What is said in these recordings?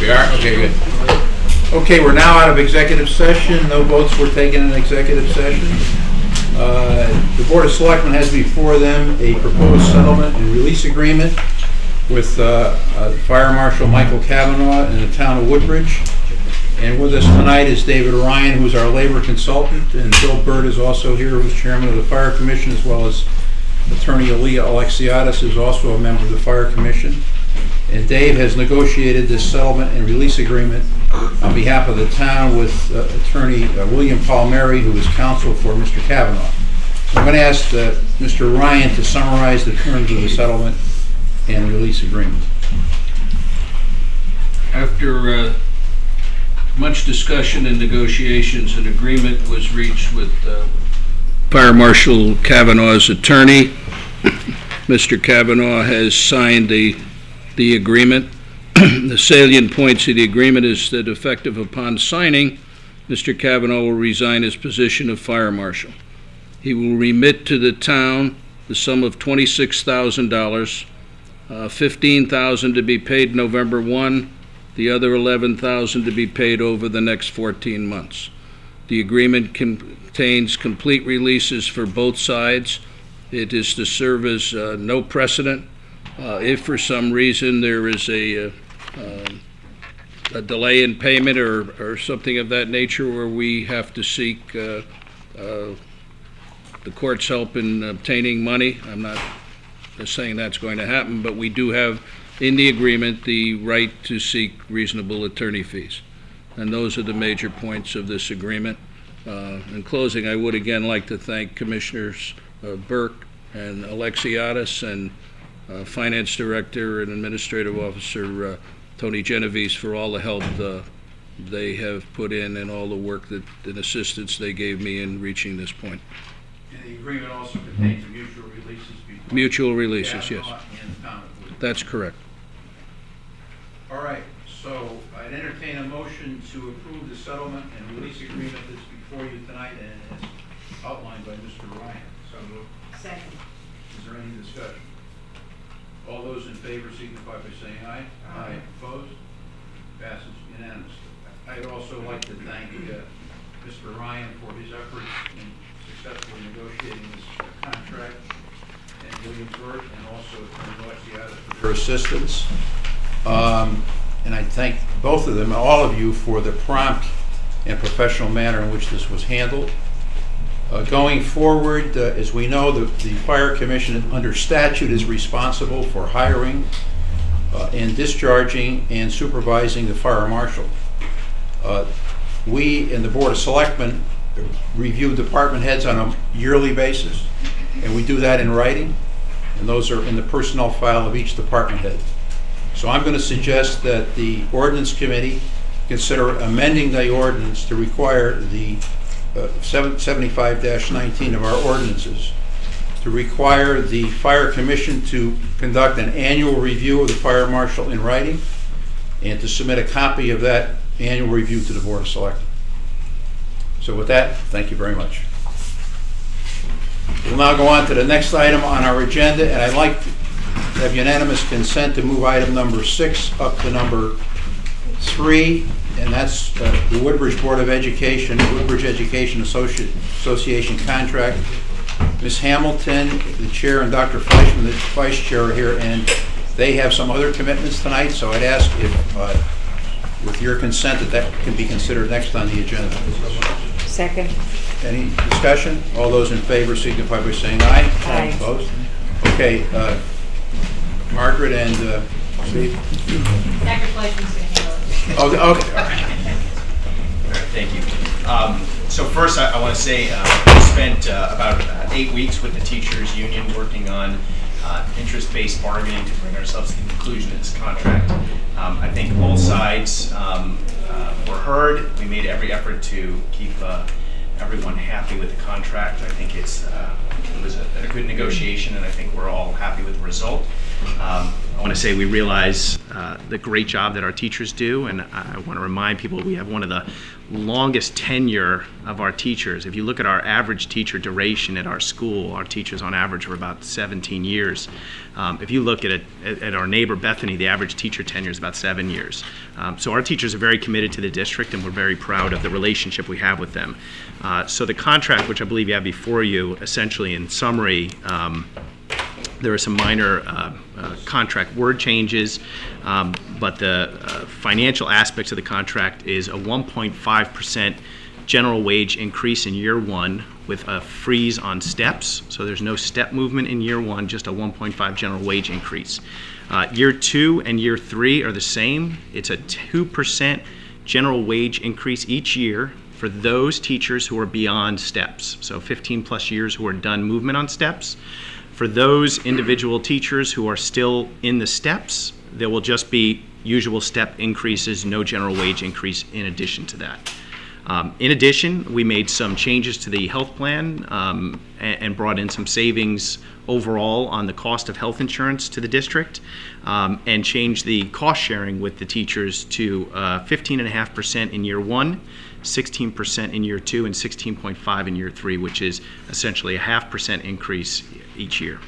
We are? Okay, good. Okay, we're now out of executive session. No votes were taken in executive session. The Board of Selectmen has before them a proposed settlement and release agreement with Fire Marshal Michael Cavanaugh in the town of Woodbridge. And with us tonight is David Ryan, who's our labor consultant, and Bill Bird is also here, who's chairman of the Fire Commission, as well as Attorney Aaliyah Alexiadis, who's also a member of the Fire Commission. And Dave has negotiated this settlement and release agreement on behalf of the town with Attorney William Palmieri, who is counsel for Mr. Cavanaugh. I'm going to ask Mr. Ryan to summarize the terms of the settlement and release agreement. After much discussion and negotiations, an agreement was reached with Fire Marshal Cavanaugh's attorney. Mr. Cavanaugh has signed the agreement. The salient points of the agreement is that effective upon signing, Mr. Cavanaugh will resign his position of fire marshal. He will remit to the town the sum of $26,000, $15,000 to be paid November 1, the other $11,000 to be paid over the next 14 months. The agreement contains complete releases for both sides. It is to serve as no precedent. If for some reason there is a delay in payment or something of that nature where we have to seek the court's help in obtaining money, I'm not saying that's going to happen, but we do have in the agreement the right to seek reasonable attorney fees. And those are the major points of this agreement. In closing, I would again like to thank Commissioners Burke and Alexiadis and Finance Director and Administrative Officer Tony Genovese for all the help they have put in and all the work and assistance they gave me in reaching this point. And the agreement also contains mutual releases between Mutual releases, yes. and the town of Woodbridge. That's correct. All right, so I'd entertain a motion to approve the settlement and release agreement that's before you tonight and as outlined by Mr. Ryan. So moved. Second. Is there any discussion? All those in favor signify by saying aye. Aye. Opposed? Passes unanimously. I'd also like to thank Mr. Ryan for his efforts in successfully negotiating this contract, and William Bird, and also Attorney Alexiadis for their assistance. And I thank both of them, all of you, for the prompt and professional manner in which this was handled. Going forward, as we know, the Fire Commission under statute is responsible for hiring and discharging and supervising the Fire Marshal. We in the Board of Selectmen review department heads on a yearly basis, and we do that in writing, and those are in the personnel file of each department head. So I'm going to suggest that the Ordinance Committee consider amending the ordinance to require the 75-19 of our ordinances to require the Fire Commission to conduct an annual review of the Fire Marshal in writing and to submit a copy of that annual review to the Board of Selectmen. So with that, thank you very much. We'll now go on to the next item on our agenda, and I'd like to have unanimous consent to move item number 6 up to number 3, and that's the Woodbridge Board of Education, Woodbridge Education Association contract. Ms. Hamilton, the chair, and Dr. Fleischman, the vice chair, are here, and they have some other commitments tonight, so I'd ask if, with your consent, that can be considered next on the agenda. Second. Any discussion? All those in favor signify by saying aye. Aye. Opposed? Okay, Margaret and Steve? Dr. Fleischman's going to handle it. Okay, all right. Thank you. So first, I want to say we spent about 8 weeks with the teachers union working on interest-based bargaining to bring ourselves to the conclusion of this contract. I think both sides were heard. We made every effort to keep everyone happy with the contract. I think it was a good negotiation, and I think we're all happy with the result. I want to say we realize the great job that our teachers do, and I want to remind people we have one of the longest tenure of our teachers. If you look at our average teacher duration at our school, our teachers on average were about 17 years. If you look at our neighbor Bethany, the average teacher tenure is about 7 years. So our teachers are very committed to the district, and we're very proud of the relationship we have with them. So the contract, which I believe you have before you, essentially in summary, there are some minor contract word changes, but the financial aspects of the contract is a 1.5% general wage increase in year one with a freeze on steps. So there's no step movement in year one, just a 1.5 general wage increase. Year 2 and year 3 are the same. It's a 2% general wage increase each year for those teachers who are beyond steps. So 15 plus years who are done movement on steps. For those individual teachers who are still in the steps, there will just be usual step increases, no general wage increase in addition to that. In addition, we made some changes to the health plan and brought in some savings overall on the cost of health insurance to the district, and changed the cost sharing with the teachers to 15.5% in year 1, 16% in year 2, and 16.5% in year 3, which is essentially a 0.5% increase each year.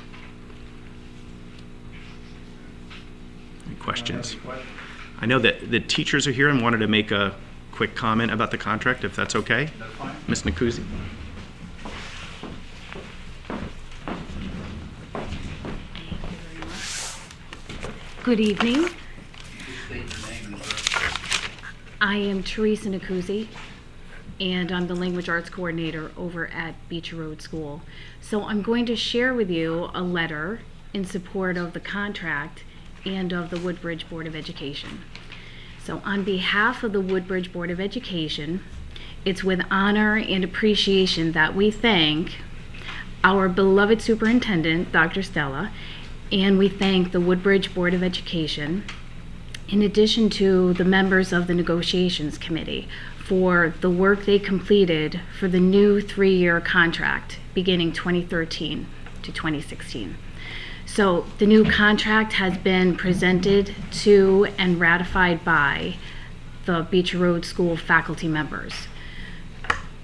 Any questions? I know that the teachers are here and wanted to make a quick comment about the contract, if that's okay. That's fine. Ms. Nacuzzi? Good evening. I am Teresa Nacuzzi, and I'm the Language Arts Coordinator over at Beecher Road School. So I'm going to share with you a letter in support of the contract and of the Woodbridge Board of Education. So on behalf of the Woodbridge Board of Education, it's with honor and appreciation that we thank our beloved superintendent, Dr. Stella, and we thank the Woodbridge Board of Education, in addition to the members of the negotiations committee, for the work they completed for the new 3-year contract beginning 2013 to 2016. So the new contract has been presented to and ratified by the Beecher Road School faculty members.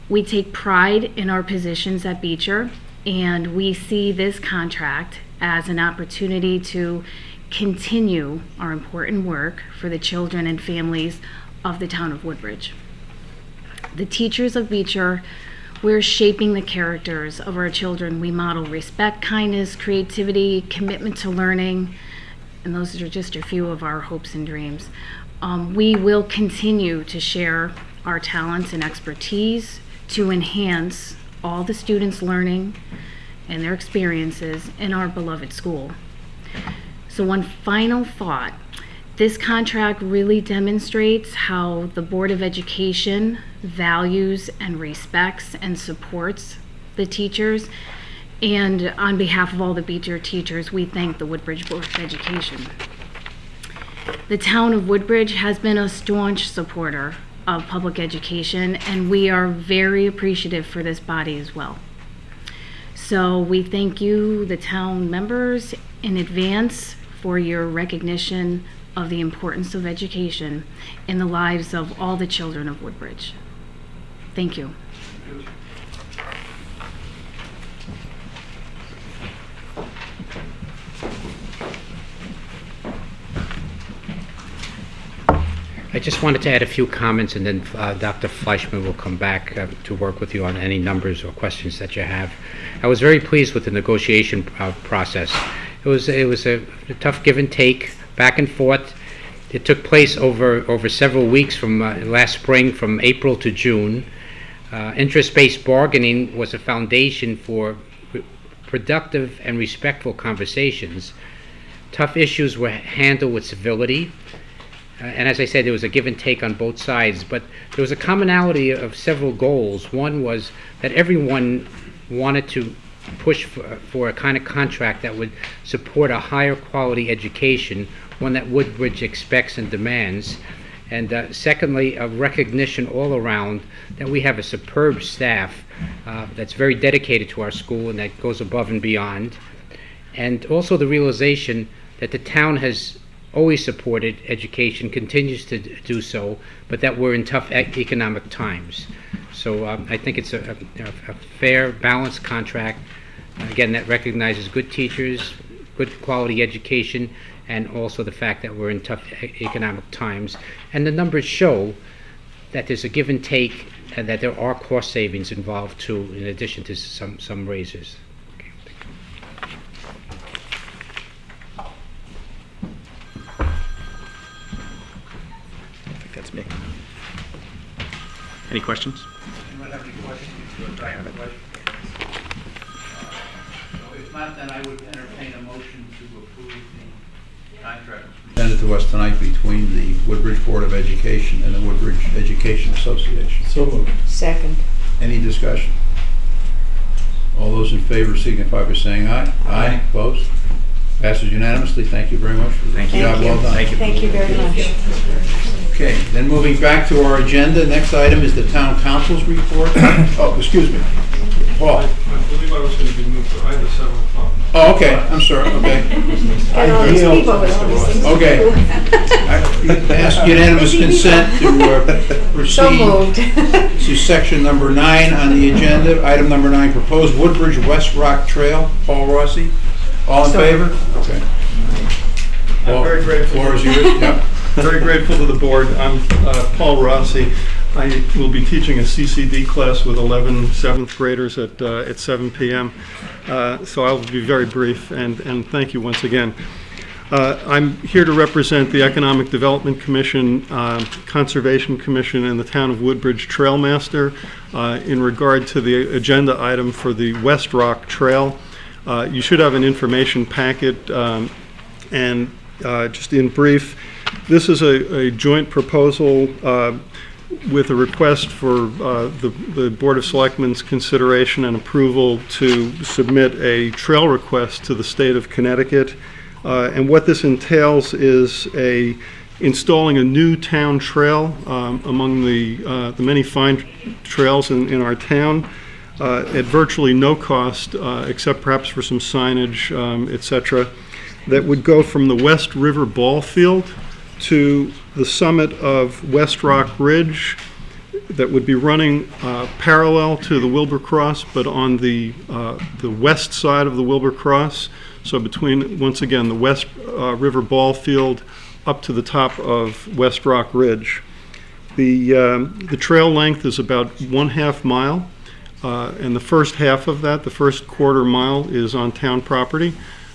We take pride in our positions at Beecher, and we see this contract as an opportunity to continue our important work for the children and families of the town of Woodbridge. The teachers of Beecher, we're shaping the characters of our children. We model respect, kindness, creativity, commitment to learning, and those are just a few of our hopes and dreams. We will continue to share our talents and expertise to enhance all the students' learning and their experiences in our beloved school. So one final thought. This contract really demonstrates how the Board of Education values and respects and supports the teachers. And on behalf of all the Beecher teachers, we thank the Woodbridge Board of Education. The town of Woodbridge has been a staunch supporter of public education, and we are very appreciative for this body as well. So we thank you, the town members, in advance for your recognition of the importance of education in the lives of all the children of Woodbridge. Thank you. I just wanted to add a few comments, and then Dr. Fleischman will come back to work with you on any numbers or questions that you have. I was very pleased with the negotiation process. It was a tough give and take, back and forth. It took place over several weeks from last spring, from April to June. Interest-based bargaining was a foundation for productive and respectful conversations. Tough issues were handled with civility. And as I said, there was a give and take on both sides, but there was a commonality of several goals. One was that everyone wanted to push for a kind of contract that would support a higher quality education, one that Woodbridge expects and demands. And secondly, a recognition all around that we have a superb staff that's very dedicated to our school and that goes above and beyond. And also the realization that the town has always supported education, continues to do so, but that we're in tough economic times. So I think it's a fair, balanced contract, again, that recognizes good teachers, good quality education, and also the fact that we're in tough economic times. And the numbers show that there's a give and take, and that there are cost savings involved too, in addition to some raises. Okay, thank you. I think that's me. Any questions? Anyone have any questions? I have a question. If not, then I would entertain a motion to approve the contract presented to us tonight between the Woodbridge Board of Education and the Woodbridge Education Association. So moved. Second. Any discussion? All those in favor signify by saying aye. Aye. Opposed? Passes unanimously. Thank you very much for the Thank you. job well done. Thank you. Thank you very much. Okay, then moving back to our agenda, next item is the town council's report. Oh, excuse me. Paul. I believe I was going to be moved to either 7 o'clock. Oh, okay, I'm sorry, okay. Get all these people with all these things to Okay. do. I ask unanimous consent to So proceed moved. to section number 9 on the agenda. Item number 9, proposed Woodbridge West Rock Trail. Paul Rossi, all in favor? Okay. I'm very grateful. Floor is yours. Yep. Very grateful to the board. I'm Paul Rossi. I will be teaching a CCD class with 11 7th graders at 7 p.m. So I'll be very brief, and thank you once again. I'm here to represent the Economic Development Commission, Conservation Commission, and the Town of Woodbridge Trailmaster in regard to the agenda item for the West Rock Trail. You should have an information packet, and just in brief, this is a joint proposal with a request for the Board of Selectmen's consideration and approval to submit a trail request to the state of Connecticut. And what this entails is installing a new town trail among the many fine trails in our town at virtually no cost, except perhaps for some signage, etc., that would go from the West River Ball Field to the summit of West Rock Ridge, that would be running parallel to the Wilbur Cross, but on the west side of the Wilbur Cross. So between, once again, the West River Ball Field up to the top of West Rock Ridge. The trail length is about 1/2 mile, and the first half of that, the first quarter mile, is on town property.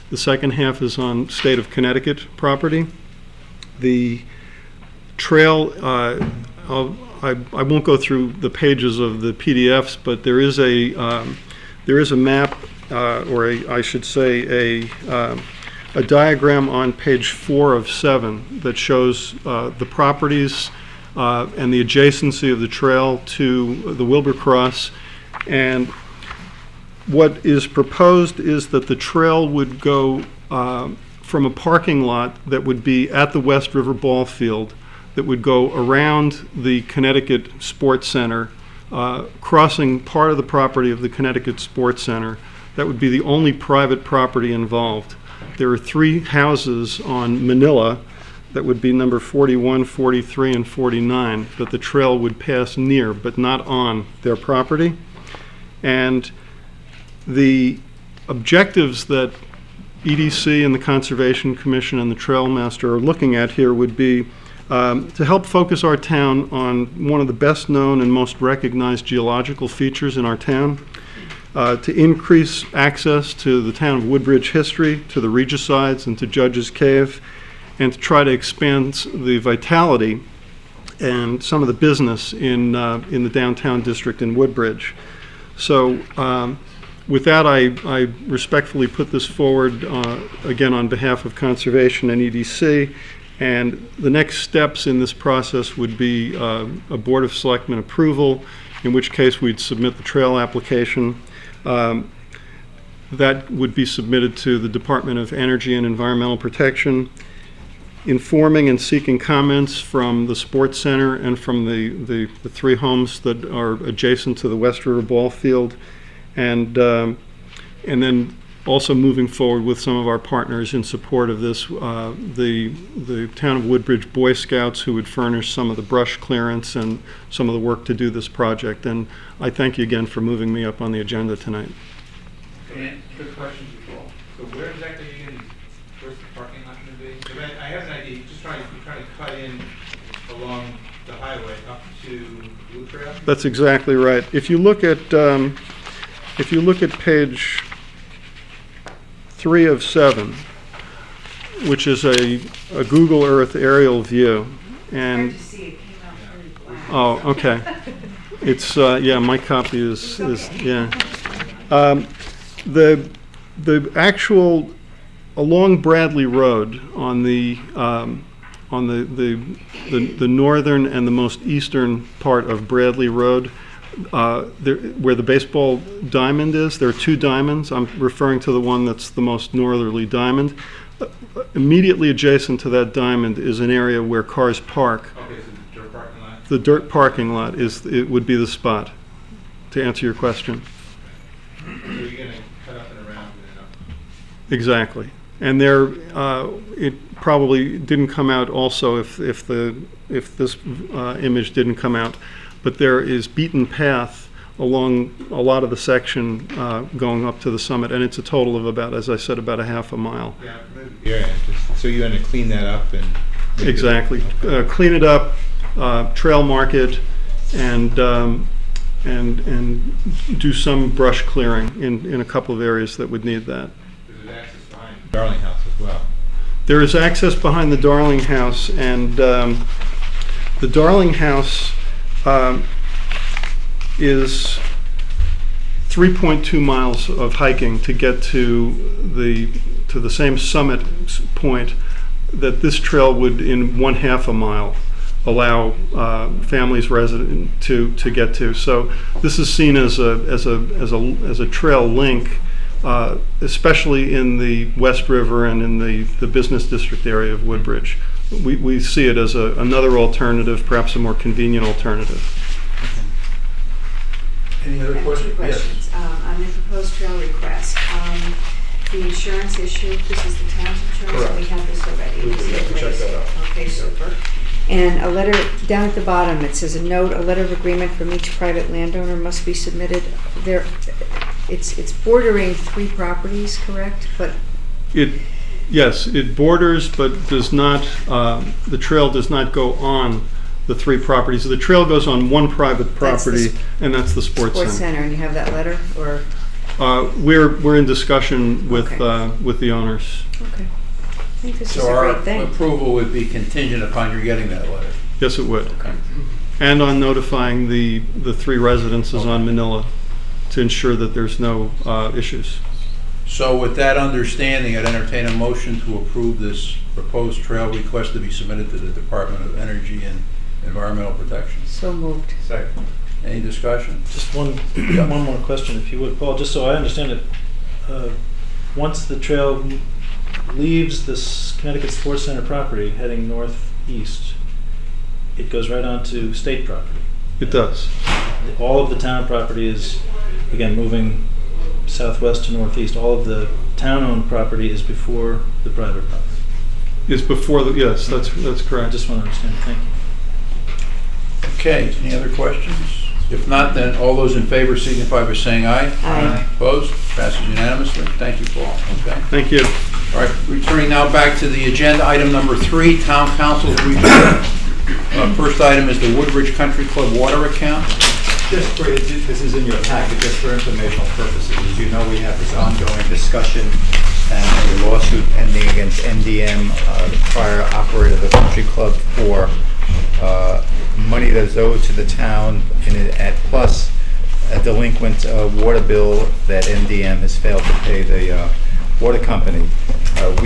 The second half is on state of Connecticut property. The trail, I won't go through the pages of the PDFs, but there is a map, I should say a diagram on page 4 of 7 that shows the properties and the adjacency of the trail to the Wilbur Cross. And what is proposed is that the trail would go from a parking lot that would be at the West River Ball Field, that would go around the Connecticut Sports Center, crossing part of the property of the Connecticut Sports Center. That would be the only private property involved. There are 3 houses on Manila that would be number 41, 43, and 49 that the trail would pass near, but not on their property. And the objectives that EDC and the Conservation Commission and the Trailmaster are looking at here would be to help focus our town on one of the best known and most recognized geological features in our town, to increase access to the town of Woodbridge history, to the Regicides, and to Judge's Cave, and to try to expand the vitality and some of the business in the downtown district in Woodbridge. So with that, I respectfully put this forward again on behalf of Conservation and EDC. And the next steps in this process would be a Board of Selectmen approval, in which case we'd submit the trail application. That would be submitted to the Department of Energy and Environmental Protection, informing and seeking comments from the Sports Center and from the 3 homes that are adjacent to the West River Ball Field, and then also moving forward with some of our partners in support of this. The Town of Woodbridge Boy Scouts, who would furnish some of the brush clearance and some of the work to do this project. And I thank you again for moving me up on the agenda tonight. Good question before. So where exactly are you going to, where's the parking lot going to be? Because I have an idea, you're trying to cut in along the highway up to Blue Trail? That's exactly right. If you look at page 3 of 7, which is a Google Earth aerial view, and oh, okay, it's yeah, my copy is yeah. The actual along Bradley Road on the northern and the most eastern part of Bradley Road, where the baseball diamond is, there are 2 diamonds. I'm referring to the one that's the most northerly diamond. Immediately adjacent to that diamond is an area where cars park. Okay, so the dirt parking lot? The dirt parking lot would be the spot, to answer your question. So you're going to cut up and around and up? Exactly. And it probably didn't come out also if this image didn't come out, but there is beaten path along a lot of the section going up to the summit, and it's a total of about, as I said, about a half a mile. Yeah, so you're going to clean that up and... Exactly. Clean it up, trail mark it, and do some brush clearing in a couple of areas that would need that. There's access behind Darling House as well. There is access behind the Darling House, and the Darling House is 3.2 miles of hiking to get to the same summit point that this trail would, in 1/2 a mile, allow families resident to get to. So this is seen as a trail link, especially in the West River and in the business district area of Woodbridge. We see it as another alternative, perhaps a more convenient alternative. Any other I have 2 questions? questions. On the proposed trail request, the insurance issue, this is the town's insurance, and we have this already. We checked that out. Okay, super. And a letter, down at the bottom, it says, a letter of agreement from each private landowner must be submitted. There, it's bordering 3 properties, correct? But Yes, it borders, but does not, the trail does not go on the 3 properties. The trail goes on one private property, and that's the sports center. And you have that letter, or? We're in discussion with Okay. with the owners. Okay. I think this is So a our great thing. approval would be contingent upon your getting that letter? Yes, it would. Okay. And on notifying the 3 residences on Manila to ensure that there's no issues. So with that understanding, I'd entertain a motion to approve this proposed trail request to be submitted to the Department of Energy and Environmental Protection. So moved. Second. Any discussion? Just one more question, if you would, Paul, just so I understand it. Once the trail leaves this Connecticut Sports Center property heading northeast, it goes right onto state property. It does. All of the town property is, again, moving southwest to northeast. All of the town-owned property is before the private property. It's before the, yes, that's I correct. just want to understand. Thank you. Okay, any other questions? If not, then all those in favor signify by saying aye. Aye. Opposed? Passes unanimously. Thank you, Paul. Okay. Thank you. All right, returning now back to the agenda, item number 3, Town Council's report. First item is the Woodbridge Country Club water account. Just for, this is in your packet, just for informational purposes. As you know, we have this ongoing discussion and a lawsuit pending against NDM, the prior operator of the country club, for money that's owed to the town, plus a delinquent water bill that NDM has failed to pay the water company. I've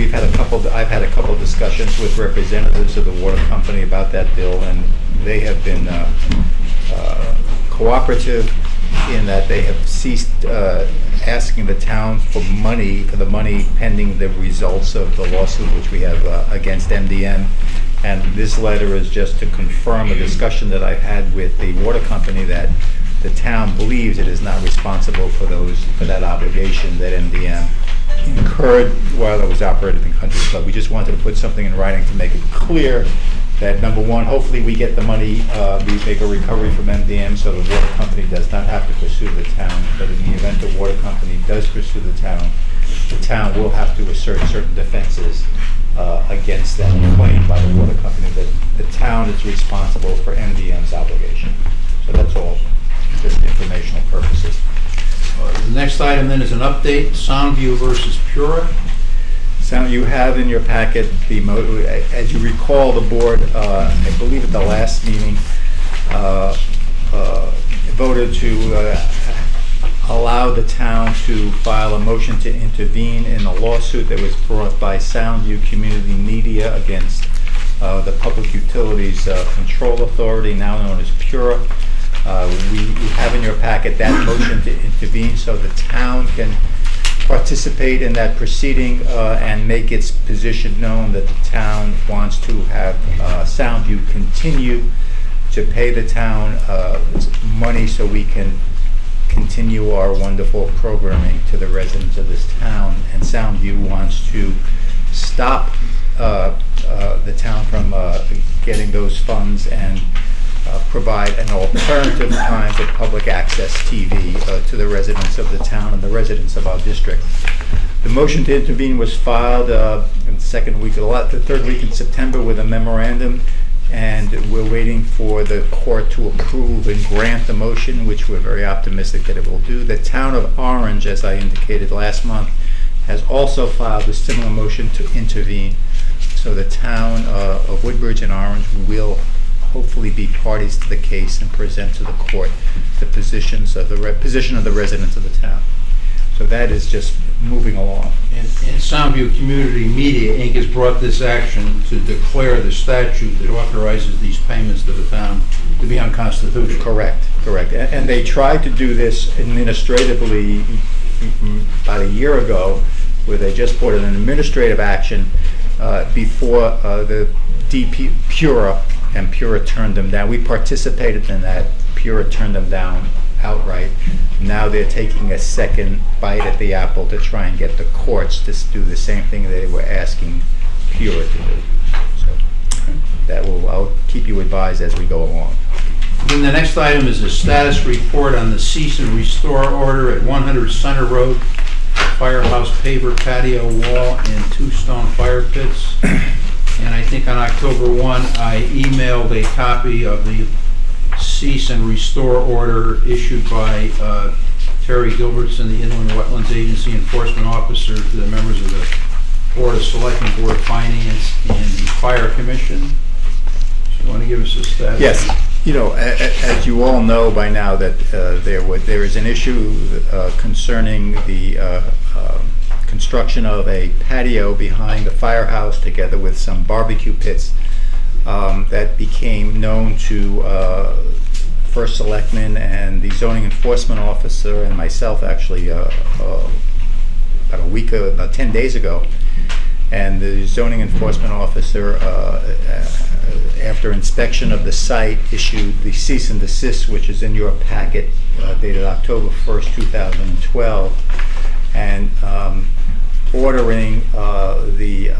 had a couple of discussions with representatives of the water company about that bill, and they have been cooperative in that they have ceased asking the town for the money pending the results of the lawsuit which we have against MDM. And this letter is just to confirm a discussion that I've had with the water company that the town believes it is not responsible for that obligation that MDM incurred while it was operating the country club. We just wanted to put something in writing to make it clear that, number one, hopefully we get the money, we make a recovery from MDM so the water company does not have to pursue the town. But in the event the water company does pursue the town will have to assert certain defenses against that claim by the water company that the town is responsible for MDM's obligation. So that's all, just informational purposes. The next item then is an update, Soundview versus Pura. So you have in your packet as you recall, the board, I believe at the last meeting, voted to allow the town to file a motion to intervene in a lawsuit that was brought by Soundview Community Media against the Public Utilities Control Authority, now known as Pura. We have in your packet that motion to intervene so the town can participate in that proceeding and make its position known that the town wants to have Soundview continue to pay the town money so we can continue our wonderful programming to the residents of this town. And Soundview wants to stop the town from getting those funds and provide an alternative kind of public access TV to the residents of the town and the residents of our district. The motion to intervene was filed in the third week in September with a memorandum, and we're waiting for the court to approve and grant the motion, which we're very optimistic that it will do. The town of Orange, as I indicated last month, has also filed a similar motion to intervene. So the town of Woodbridge and Orange will hopefully be parties to the case and present to the court the position of the residents of the town. So that is just moving along. And Soundview Community Media, Inc. has brought this action to declare the statute that authorizes these payments to the town to be unconstitutional. Correct. And they tried to do this administratively about a year ago, where they just brought an administrative action before the DP Pura, and Pura turned them down. We participated in that. Pura turned them down outright. Now they're taking a second bite at the apple to try and get the courts to do the same thing they were asking Pura to do. So I'll keep you advised as we go along. Then the next item is a status report on the cease and restore order at 100 Center Road, firehouse paver patio wall and 2 stone fire pits. And I think on October 1, I emailed a copy of the cease and restore order issued by Terry Gilbertson, the Inland Wetlands Agency Enforcement Officer, to the members of the Board of Selectmen, Board of Finance, and the Fire Commission. So you want to give us a status? Yes. As you all know by now, that there is an issue concerning the construction of a patio behind the firehouse, together with some barbecue pits, that became known to First Selectmen and the Zoning Enforcement Officer and myself, actually, about 10 days ago. And the Zoning Enforcement Officer, after inspection of the site, issued the cease and desist, which is in your packet, dated October 1st, 2012, and ordering the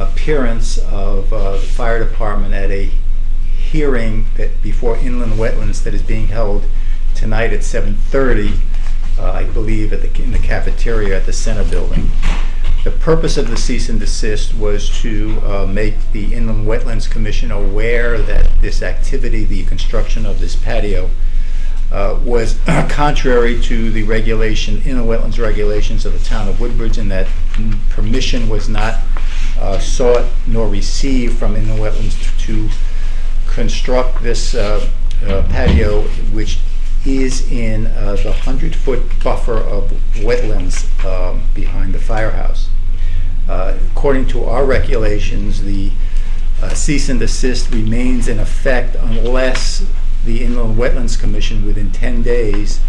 appearance of the fire department at a hearing before Inland Wetlands that is being held tonight at 7:30, I believe, in the cafeteria at the Center Building. The purpose of the cease and desist was to make the Inland Wetlands Commission aware that this activity, the construction of this patio, was contrary to the Inland Wetlands regulations of the town of Woodbridge, and that permission was not sought nor received from Inland Wetlands to construct this patio, which is in the 100-foot buffer of wetlands behind the firehouse. According to our regulations, the cease and desist remains in effect unless the Inland Wetlands Commission within 10 days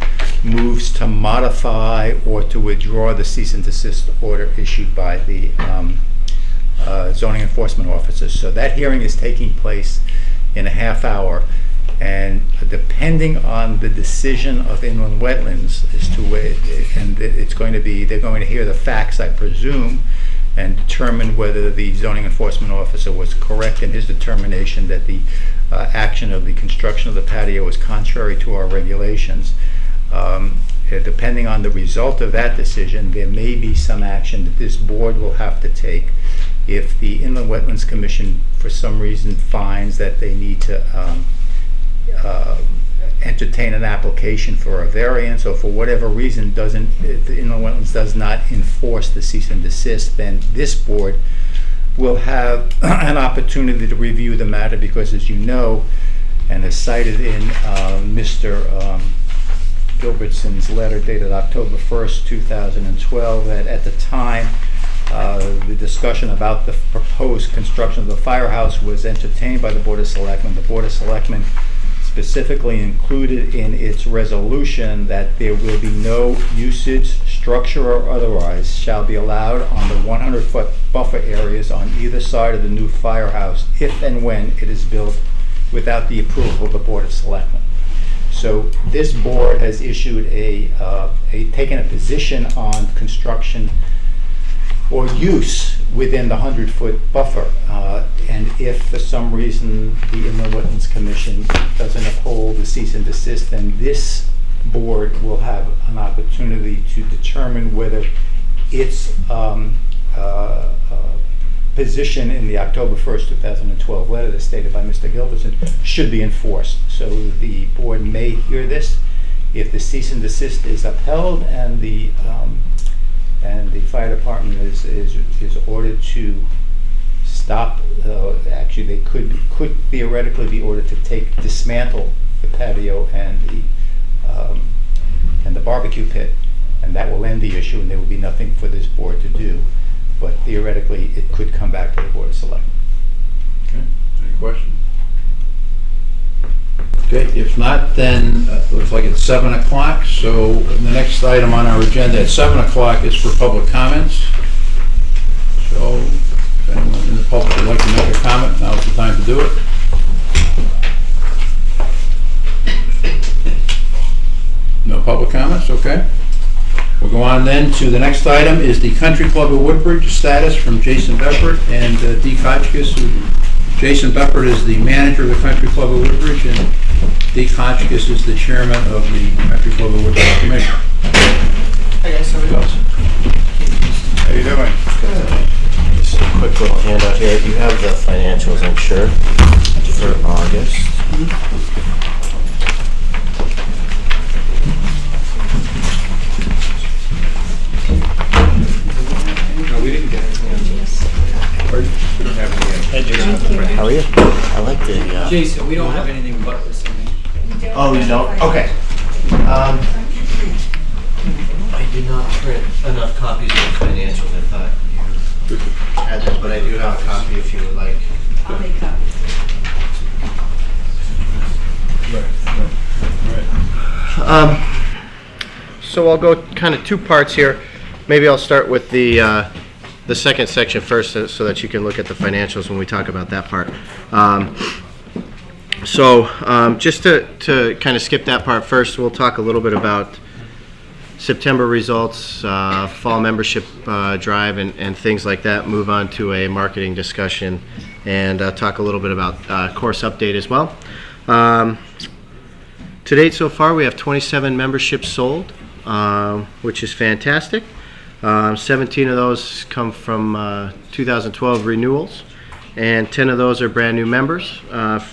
moves to modify or to withdraw the cease and desist order issued by the zoning enforcement officers. So that hearing is taking place in a half hour, And depending on the decision of inland wetlands as to where, and it's going to be, they're going to hear the facts, I presume, and determine whether the zoning enforcement officer was correct in his determination that the action of the construction of the patio is contrary to our regulations. Depending on the result of that decision, there may be some action that this board will have to take. If the Inland Wetlands Commission, for some reason, finds that they need to entertain an application for a variance, or for whatever reason the Inland Wetlands does not enforce the cease and desist, then this board will have an opportunity to review the matter, because as you know, and as cited in Mr. Gilbertson's letter dated October 1st, 2012, that at the time the discussion about the proposed construction of the firehouse was entertained by the Board of Selectmen. The Board of Selectmen specifically included in its resolution that there will be no usage, structure or otherwise, shall be allowed on the 100-foot buffer areas on either side of the new firehouse if and when it is built without the approval of the Board of Selectmen. So this board has issued taken a position on construction or use within the 100-foot buffer. And if for some reason the Inland Wetlands Commission doesn't uphold the cease and desist, then this board will have an opportunity to determine whether its position in the October 1st, 2012 letter that's stated by Mr. Gilbertson should be enforced. So the board may hear this. If the cease and desist is upheld and the fire department is ordered to stop, actually they could theoretically be ordered to dismantle the patio and the barbecue pit, and that will end the issue, and there will be nothing for this board to do. But theoretically, it could come back to the Board of Selectmen. Okay, any questions? Okay, if not, then looks like it's 7 o'clock, so the next item on our agenda at 7 o'clock is for public comments. So if anyone in the public would like to make a comment, now's the time to do it. No public comments, okay. We'll go on then to the next item is the Country Club of Woodbridge status from Jason Beppert and Dee Hotchkiss. Jason Beppert is the manager of the Country Club of Woodbridge, and Dee Hotchkiss is the chairman of the Country Club of Woodbridge Commission. Hi guys, how are you? How you doing? Good. Just a quick little handout here. You have the financials, I'm sure, for August. No, we didn't get anything. We don't have any. How are you? I like the. Jason, we don't have anything but this. Oh, you don't? Okay. I did not print enough copies of the financials. I thought you had them, but I do have a copy if you would like. I'll make copies. So I'll go kind of two parts here. Maybe I'll start with the second section first, so that you can look at the financials when we talk about that part. Just to kind of skip that part first, we'll talk a little bit about September results, fall membership drive, and things like that. Move on to a marketing discussion, and talk a little bit about course update as well. To date so far, we have 27 memberships sold, which is fantastic. 17 of those come from 2012 renewals, and 10 of those are brand new members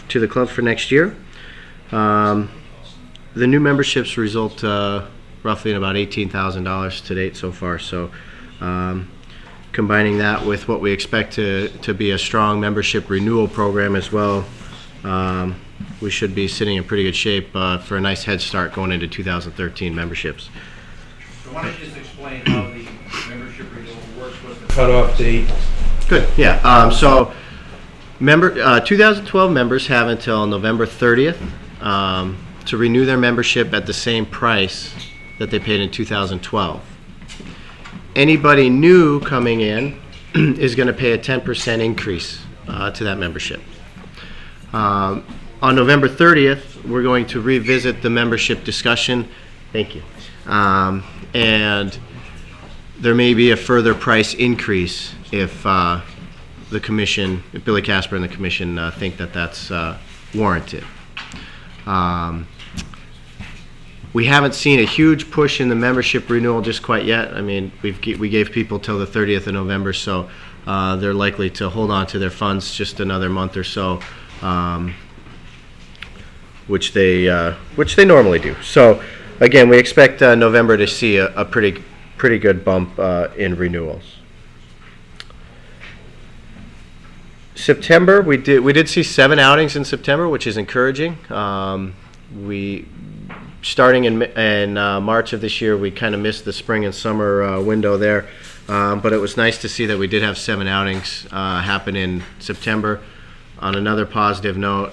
to the club for next year. The new memberships result roughly in about $18,000 to date so far. So combining that with what we expect to be a strong membership renewal program as well, we should be sitting in pretty good shape for a nice head start going into 2013 memberships. So why don't you just explain how the membership renewal works with the cutoff date? Good, yeah. 2012 members have until November 30th to renew their membership at the same price that they paid in 2012. Anybody new coming in is going to pay a 10% increase to that membership. On November 30th, we're going to revisit the membership discussion. Thank you. And there may be a further price increase if the commission, if Billy Casper and the commission think that that's warranted. We haven't seen a huge push in the membership renewal just quite yet. I mean, we gave people till the 30th of November, so they're likely to hold on to their funds just another month or so, which they normally do. So, again, we expect November to see a pretty good bump in renewals. September, we did see 7 outings in September, which is encouraging. Starting in March of this year, we kind of missed the spring and summer window there, but it was nice to see that we did have 7 outings happen in September. On another positive note,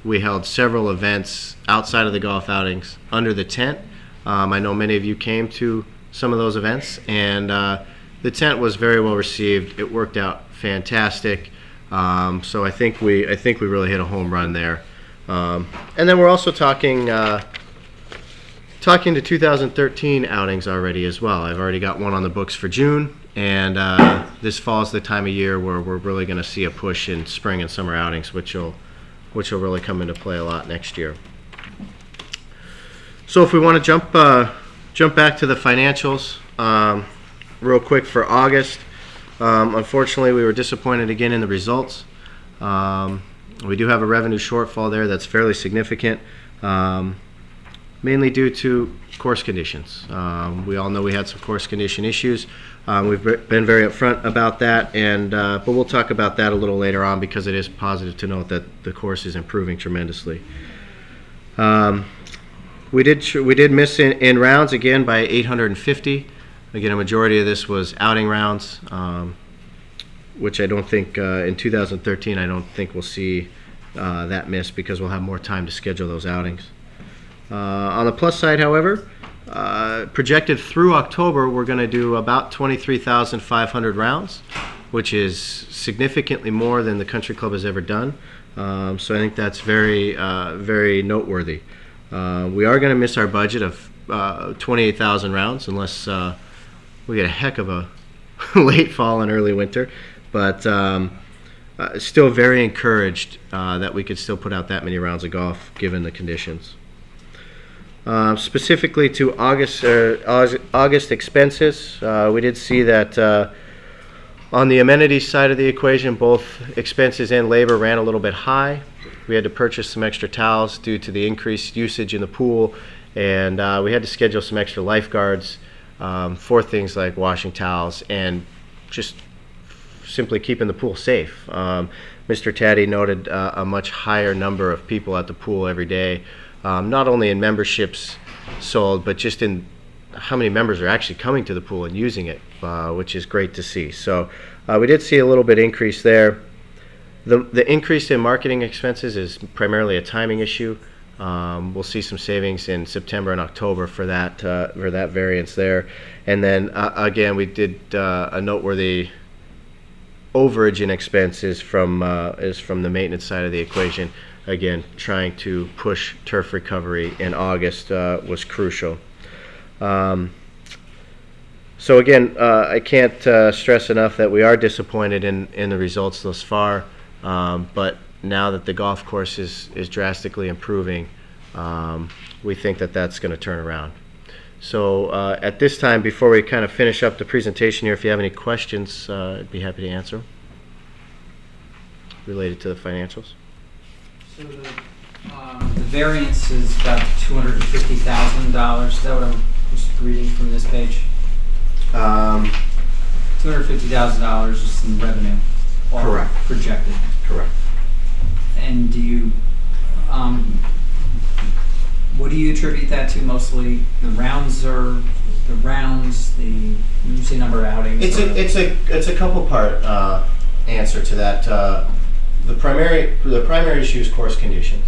we held several events outside of the golf outings under the tent. I know many of you came to some of those events, and the tent was very well received. It worked out fantastic, so I think we really hit a home run there. And then we're also talking to 2013 outings already as well. I've already got one on the books for June, and this fall is the time of year where we're really going to see a push in spring and summer outings, which will really come into play a lot next year. So if we want to jump back to the financials real quick for August, unfortunately we were disappointed again in the results. We do have a revenue shortfall there that's fairly significant, mainly due to course conditions. We all know we had some course condition issues. We've been very upfront about that, but we'll talk about that a little later on because it is positive to note that the course is improving tremendously. We did miss in rounds again by 850. Again, a majority of this was outing rounds, which I don't think in 2013 I don't think we'll see that miss because we'll have more time to schedule those outings. On the plus side, however, projected through October, we're going to do about 23,500 rounds, which is significantly more than the country club has ever done. So I think that's very, very noteworthy. We are going to miss our budget of 28,000 rounds unless we get a heck of a late fall and early winter. But still very encouraged that we could still put out that many rounds of golf given the conditions. Specifically to August expenses, we did see that on the amenities side of the equation, both expenses and labor ran a little bit high. We had to purchase some extra towels due to the increased usage in the pool, and we had to schedule some extra lifeguards for things like washing towels and just simply keeping the pool safe. Mr. Taddy noted a much higher number of people at the pool every day, not only in memberships sold, but just in how many members are actually coming to the pool and using it, which is great to see. So we did see a little bit increase there. The increase in marketing expenses is primarily a timing issue. We'll see some savings in September and October for that variance there. And then again, we did a noteworthy overage in expenses from the maintenance side of the equation. Again, trying to push turf recovery in August was crucial. So again, I can't stress enough that we are disappointed in the results thus far. But now that the golf course is drastically improving, we think that that's going to turn around. So at this time, before we kind of finish up the presentation here, if you have any questions, I'd be happy to answer them related to the financials. So the variance is about $250,000. Is that what I'm just reading from this page? $250,000 is in revenue. Correct. Projected. Correct. And do you, what do you attribute that to mostly? The rounds, when you say number of outings? It's a couple part answer to that. The primary issue is course conditions.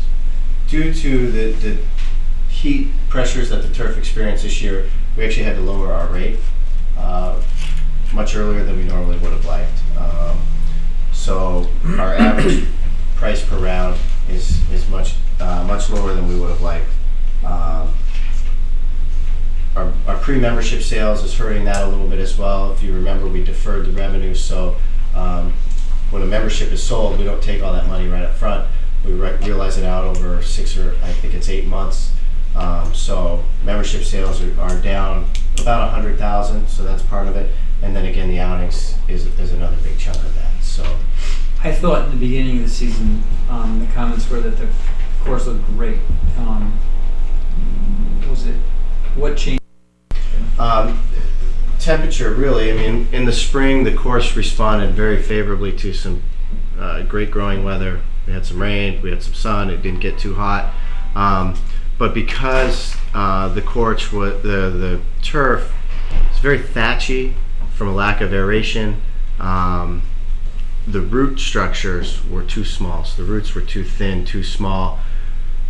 Due to the heat pressures that the turf experienced this year, we actually had to lower our rate much earlier than we normally would have liked. So our average price per round is slower than we would have liked. Our pre-membership sales is hurting that a little bit as well. If you remember, we deferred the revenue, so when a membership is sold, we don't take all that money right up front. We realize it out over 6 or I think it's 8 months. So membership sales are down about 100,000, so that's part of it. And then again, the outings is another big chunk of that. So I thought in the beginning of the season, the comments were that the course looked great. What changed? Temperature, really. I mean, in the spring, the course responded very favorably to some great growing weather. We had some rain, we had some sun. It didn't get too hot, but because the course was the turf is very thatchy from a lack of aeration. The root structures were too small, so the roots were too thin, too small.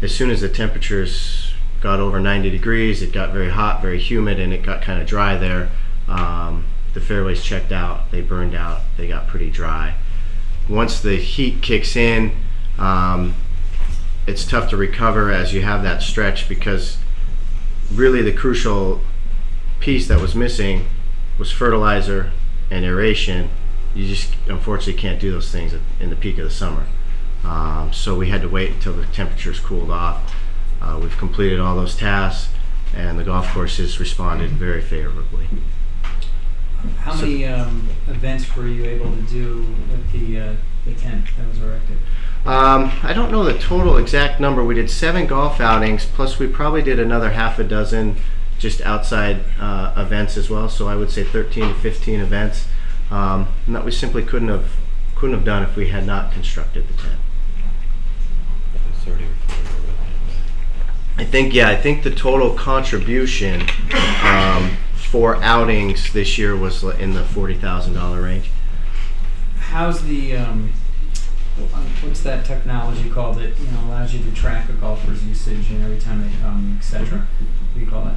As soon as the temperatures got over 90 degrees, it got very hot, very humid, and it got kind of dry there. The fairways checked out, they burned out, they got pretty dry. Once the heat kicks in, it's tough to recover as you have that stretch, because really the crucial piece that was missing was fertilizer and aeration. You just unfortunately can't do those things in the peak of the summer. So we had to wait until the temperatures cooled off. We've completed all those tasks, and the golf course has responded very favorably. How many events were you able to do with the tent that was erected? I don't know the total exact number. We did 7 golf outings, plus we probably did another half a dozen just outside events as well. So I would say 13 to 15 events, and that we simply couldn't have done if we had not constructed the tent. 30 or 40. I think the total contribution for outings this year was in the $40,000 range. How's the what's that technology called that allows you to track a golfer's usage and every time they come, etc.? What do you call that?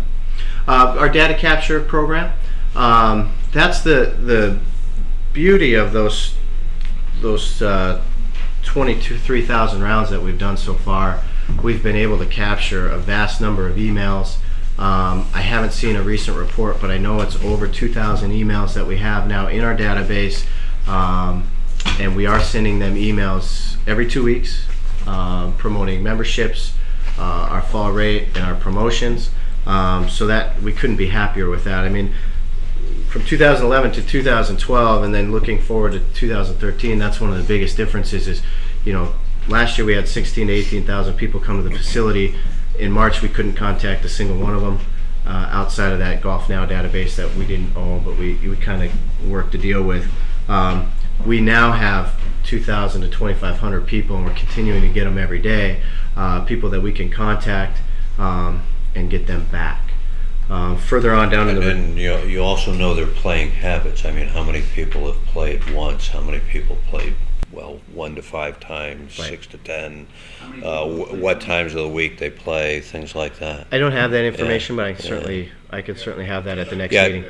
Our data capture program. That's the beauty of those 23,000 rounds that we've done so far. We've been able to capture a vast number of emails. I haven't seen a recent report, but I know it's over 2,000 emails that we have now in our database, and we are sending them emails every 2 weeks, promoting memberships, our fall rate, and our promotions. So that we couldn't be happier with that. I mean, from 2011 to 2012, and then looking forward to 2013, that's one of the biggest differences. Is last year we had 16,000 to 18,000 people come to the facility. In March, we couldn't contact a single one of them outside of that Golf Now database that we didn't own, but we kind of worked to deal with. We now have 2,000 to 2,500 people, and we're continuing to get them every day, people that we can contact and get them back. Further on down in the... And you also know their playing habits. I mean, how many people have played once? How many people played 1 to 5 times, right. 6 to 10, what times of the week they play, things like that. I don't have that information, but I could certainly have that at the next meeting.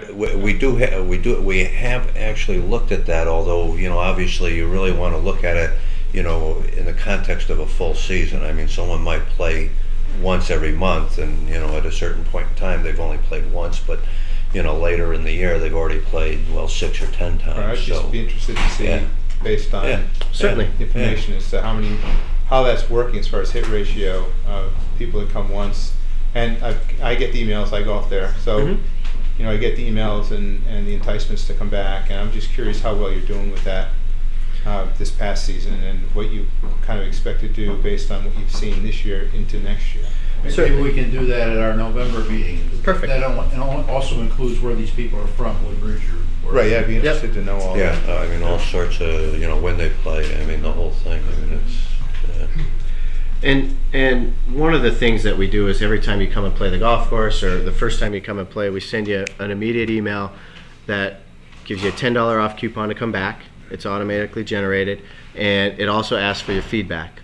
We have actually looked at that, although obviously you really want to look at it in the context of a full season. I mean, someone might play once every month, and at a certain point in time they've only played once, but later in the year they've already played 6 or 10 times. I'd just be interested to see, based on certainly information as to how that's working as far as hit ratio of people that come once. And I get the emails, I golf there, so I get the emails and the enticements to come back, and I'm just curious how well you're doing with that this past season, and what you kind of expect to do based on what you've seen this year into next year. Maybe we can do that at our November meeting. Perfect. That also includes where these people are from, Woodbridge or... Right, yeah, I'd be interested to know all that. Yeah, I mean, all sorts of, when they play, I mean, the whole thing, I mean, it's... And one of the things that we do is every time you come and play the golf course, or the first time you come and play, we send you an immediate email that gives you a $10 off coupon to come back. It's automatically generated, and it also asks for your feedback.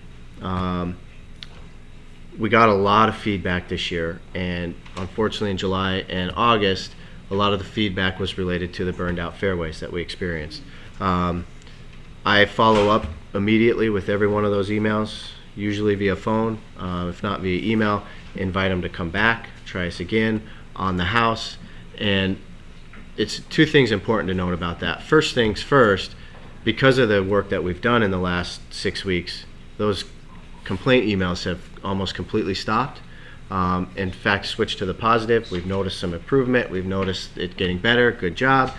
We got a lot of feedback this year, and unfortunately in July and August, a lot of the feedback was related to the burned out fairways that we experienced. I follow up immediately with every one of those emails. usually via phone, if not via email, invite them to come back, try us again on the house. And it's two things important to note about that. First things first, because of the work that we've done in the last 6 weeks, those complaint emails have almost completely stopped. In fact, switched to the positive. We've noticed some improvement. We've noticed it getting better. Good job.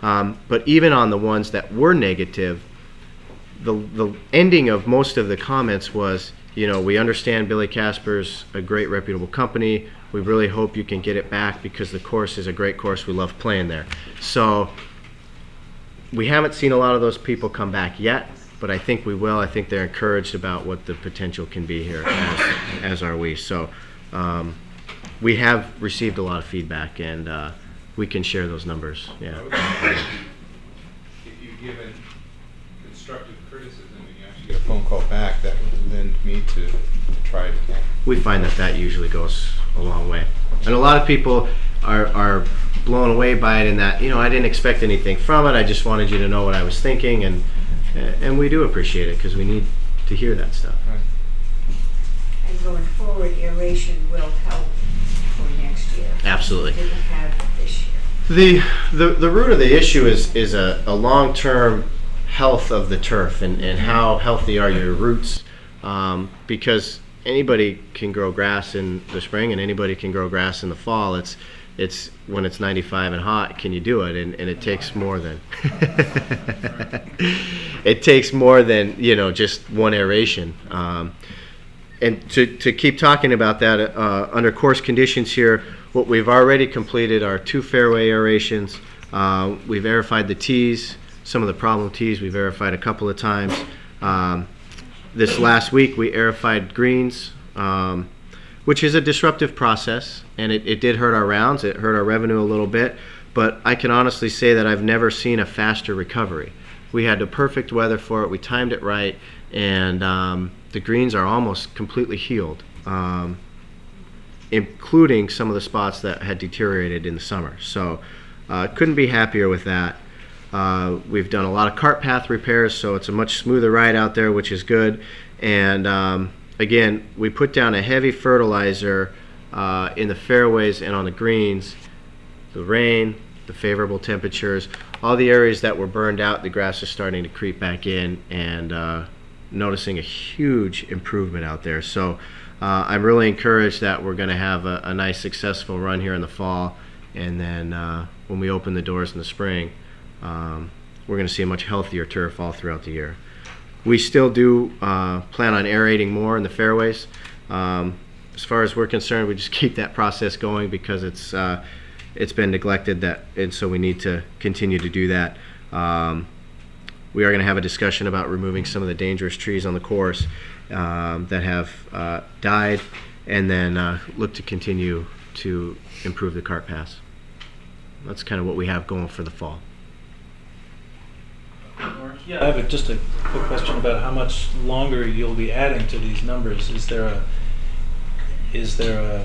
But even on the ones that were negative, the ending of most of the comments was, we understand Billy Casper's a great reputable company. We really hope you can get it back because the course is a great course. We love playing there. So we haven't seen a lot of those people come back yet, but I think we will. I think they're encouraged about what the potential can be here, as are we. So we have received a lot of feedback, and we can share those numbers. Yeah. If you've given constructive criticism and you actually get a phone call back, that would lend me to try it again. We find that usually goes a long way. And a lot of people are blown away by it in that, I didn't expect anything from it. I just wanted you to know what I was thinking, and we do appreciate it because we need to hear that stuff. Right. And going forward, aeration will help for next year. Absolutely. We didn't have this year. The root of the issue is a long-term health of the turf and how healthy are your roots, because anybody can grow grass in the spring and anybody can grow grass in the fall. It's when it's 95 and hot, can you do it? And it takes more than it takes more than just one aeration. And to keep talking about that, under course conditions here, what we've already completed are 2 fairway aerations. We've aerified the tees, some of the problem tees we've aerified a couple of times. This last week we aerified greens, which is a disruptive process, and it did hurt our rounds. It hurt our revenue a little bit, but I can honestly say that I've never seen a faster recovery. We had the perfect weather for it. We timed it right, and the greens are almost completely healed, including some of the spots that had deteriorated in the summer. So couldn't be happier with that. We've done a lot of cart path repairs, so it's a much smoother ride out there, which is good. And again, we put down a heavy fertilizer in the fairways and on the greens. The rain, the favorable temperatures, all the areas that were burned out, the grass is starting to creep back in, and noticing a huge improvement out there. So I'm really encouraged that we're going to have a nice successful run here in the fall, and then when we open the doors in the spring, we're going to see a much healthier turf all throughout the year. We still do plan on aerating more in the fairways. As far as we're concerned, we just keep that process going because it's been neglected, and so we need to continue to do that. We are going to have a discussion about removing some of the dangerous trees on the course that have died, and then look to continue to improve the cart paths. That's kind of what we have going for the fall. Yeah, I have just a quick question about how much longer you'll be adding to these numbers. Is there a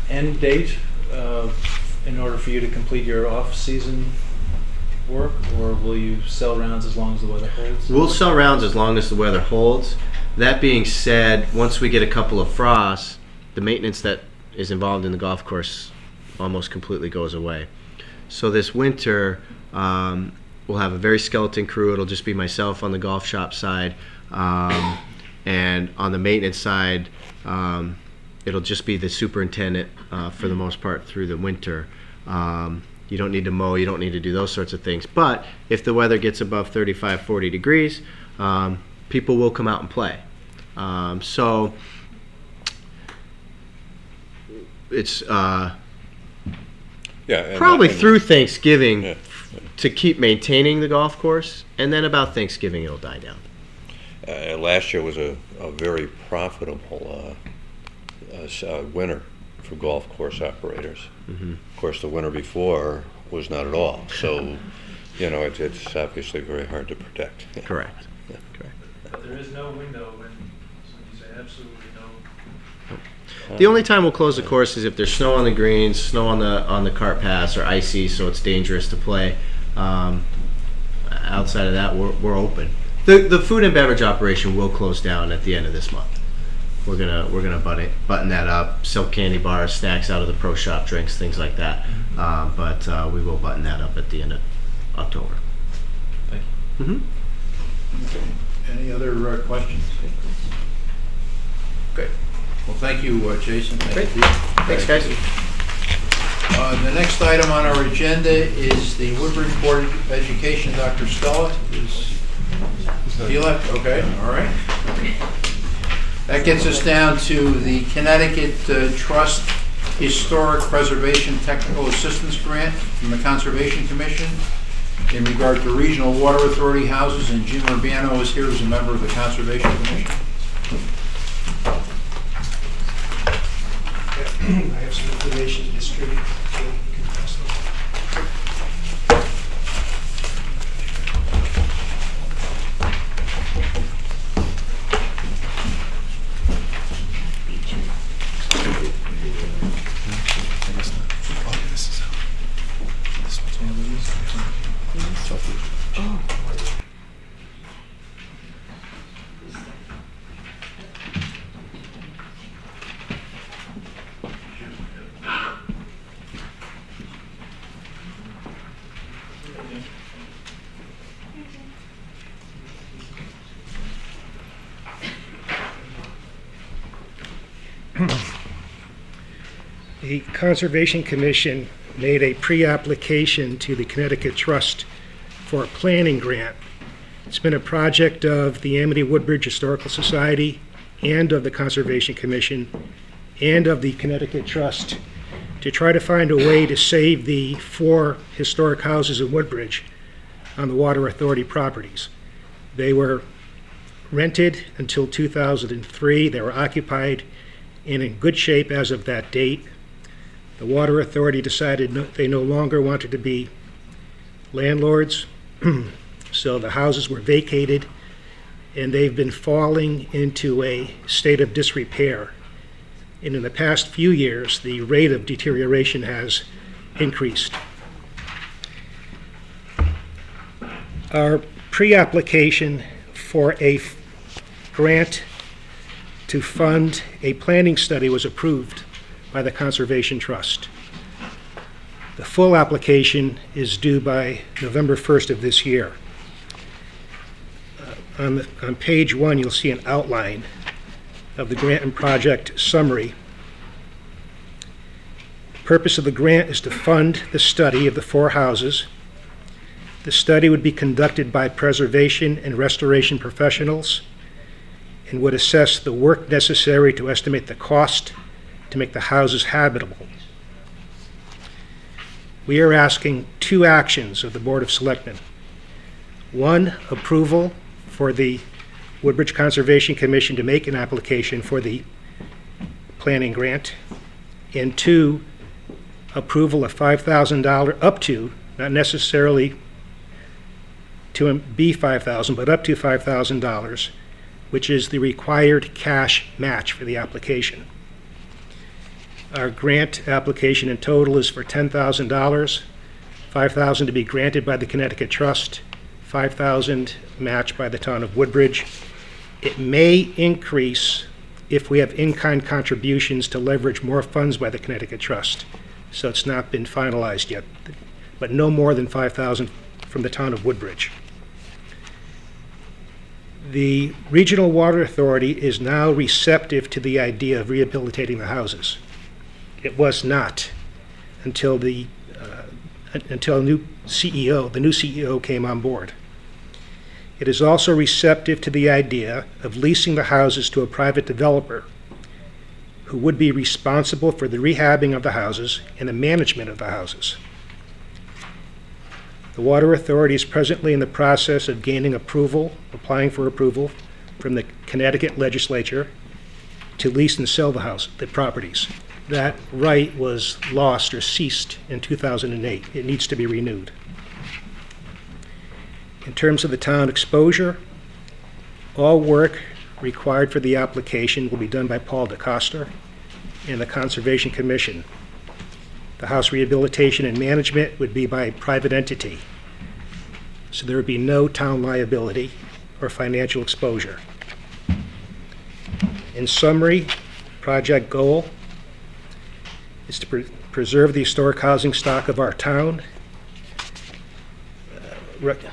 end date in order for you to complete your off-season work, or will you sell rounds as long as the weather holds? We'll sell rounds as long as the weather holds. That being said, once we get a couple of frosts, the maintenance that is involved in the golf course almost completely goes away. So this winter, we'll have a very skeleton crew. It'll just be myself on the golf shop side, and on the maintenance side, it'll just be the superintendent for the most part through the winter. You don't need to mow, you don't need to do those sorts of things. But if the weather gets above 35, 40 degrees, people will come out and play. So it's probably through Thanksgiving to keep maintaining the golf course, and then about Thanksgiving it'll die down. Last year was a very profitable winter for golf course operators. Mm-hmm. Of course, the winter before was not at all. So, it's obviously very hard to predict. Correct. Yeah. Correct. But there is no window when you say absolutely no. The only time we'll close the course is if there's snow on the greens, snow on the cart paths, or icy, so it's dangerous to play. Outside of that, we're open. The food and beverage operation will close down at the end of this month. We're gonna button that up, sell candy bars, snacks out of the pro shop, drinks, things like that. But we will button that up at the end of October. Thank you. Mm-hmm. Okay. Any other questions? Okay. Well, thank you, Jason. Thank you, Pete. Thanks, guys. The next item on our agenda is the Woodbridge Board of Education. Dr. Stella is he left? Okay, all right. That gets us down to the Connecticut Trust Historic Preservation Technical Assistance Grant from the Conservation Commission in regard to regional water authority houses, and Jim Urbano is here as a member of the Conservation Commission. I have some information to distribute, so you can pass them. The Conservation Commission made a pre-application to the Connecticut Trust for a planning grant. It's been a project of the Amity Woodbridge Historical Society and of the Conservation Commission and of the Connecticut Trust to try to find a way to save the 4 historic houses in Woodbridge on the Water Authority properties. They were rented until 2003. They were occupied and in good shape as of that date. The Water Authority decided they no longer wanted to be landlords, so the houses were vacated, and they've been falling into a state of disrepair. And in the past few years, the rate of deterioration has increased. Our pre-application for a grant to fund a planning study was approved by the Conservation Trust. The full application is due by November 1st of this year. On page 1, you'll see an outline of the grant and project summary. The purpose of the grant is to fund the study of the 4 houses. The study would be conducted by preservation and restoration professionals and would assess the work necessary to estimate the cost to make the houses habitable. We are asking 2 actions of the Board of Selectmen. 1, approval for the Woodbridge Conservation Commission to make an application for the planning grant, and 2, approval of $5,000 up to, not necessarily to be $5,000, but up to $5,000, which is the required cash match for the application. Our grant application in total is for $10,000, $5,000 to be granted by the Connecticut Trust, $5,000 matched by the town of Woodbridge. It may increase if we have in-kind contributions to leverage more funds by the Connecticut Trust. So it's not been finalized yet, but no more than $5,000 from the town of Woodbridge. The Regional Water Authority is now receptive to the idea of rehabilitating the houses. It was not until the new CEO came on board. It is also receptive to the idea of leasing the houses to a private developer who would be responsible for the rehabbing of the houses and the management of the houses. The Water Authority is presently in the process of applying for approval from the Connecticut legislature to lease and sell the properties. That right was lost or ceased in 2008. It needs to be renewed. In terms of the town exposure, all work required for the application will be done by Paul DeCoster and the Conservation Commission. The house rehabilitation and management would be by a private entity. So there would be no town liability. or financial exposure. In summary, project goal is to preserve the historic housing stock of our town.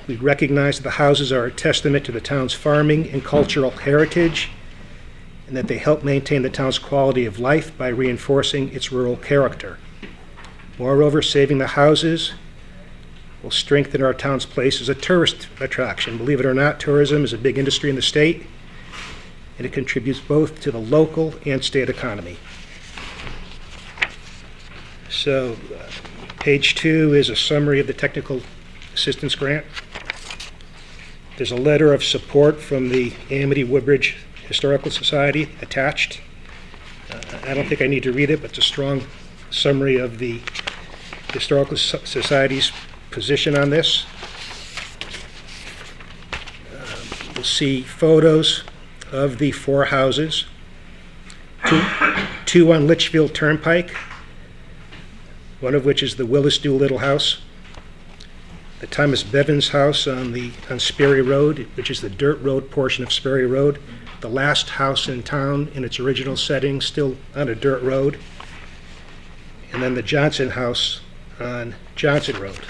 We recognize that the houses are a testament to the town's farming and cultural heritage, and that they help maintain the town's quality of life by reinforcing its rural character. Moreover, saving the houses will strengthen our town's place as a tourist attraction. Believe it or not, tourism is a big industry in the state, and it contributes both to the local and state economy. So, page 2 is a summary of the technical assistance grant. There's a letter of support from the Amity Woodbridge Historical Society attached. I don't think I need to read it, but it's a strong summary of the Historical Society's position on this. You'll see photos of the 4 houses, two on Litchfield Turnpike, one of which is the Willis Doolittle House, the Thomas Bevins House on Sperry Road, which is the dirt road portion of Sperry Road, the last house in town in its original setting, still on a dirt road, and then the Johnson House on Johnson Road.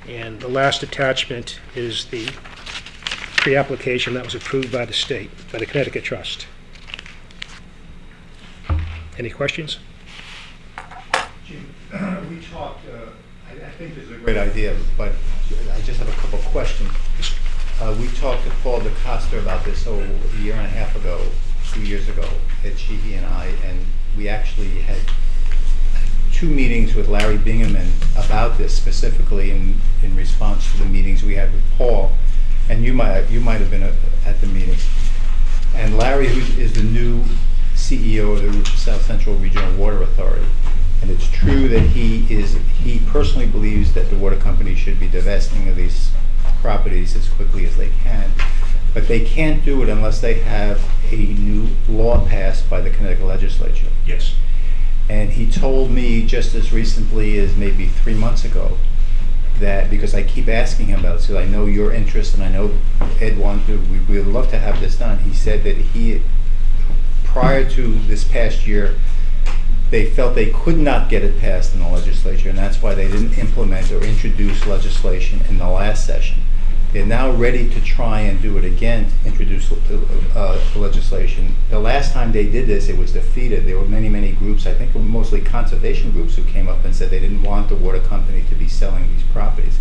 And the last attachment is the pre-application that was approved by the state, by the Connecticut Trust. Any questions? Jim, we talked, I think this is a great idea, but I just have a couple of questions. We talked to Paul DeCosta about this a year and a half ago, 2 years ago, at Sheehy and I, and we actually had 2 meetings with Larry Bingaman about this specifically in response to the meetings we had with Paul, and you might have been at the meetings. And Larry, who is the new CEO of the South Central Regional Water Authority, and it's true that he personally believes that the water company should be divesting of these properties as quickly as they can, but they can't do it unless they have a new law passed by the Connecticut legislature. Yes. And he told me just as recently as maybe 3 months ago that, because I keep asking him about it, so I know your interest and I know Ed wanted, we would love to have this done. He said that prior to this past year, they felt they could not get it passed in the legislature, and that's why they didn't implement or introduce legislation in the last session. They're now ready to try and do it again, to introduce legislation. The last time they did this, it was defeated. There were many, many groups, I think mostly conservation groups, who came up and said they didn't want the water company to be selling these properties.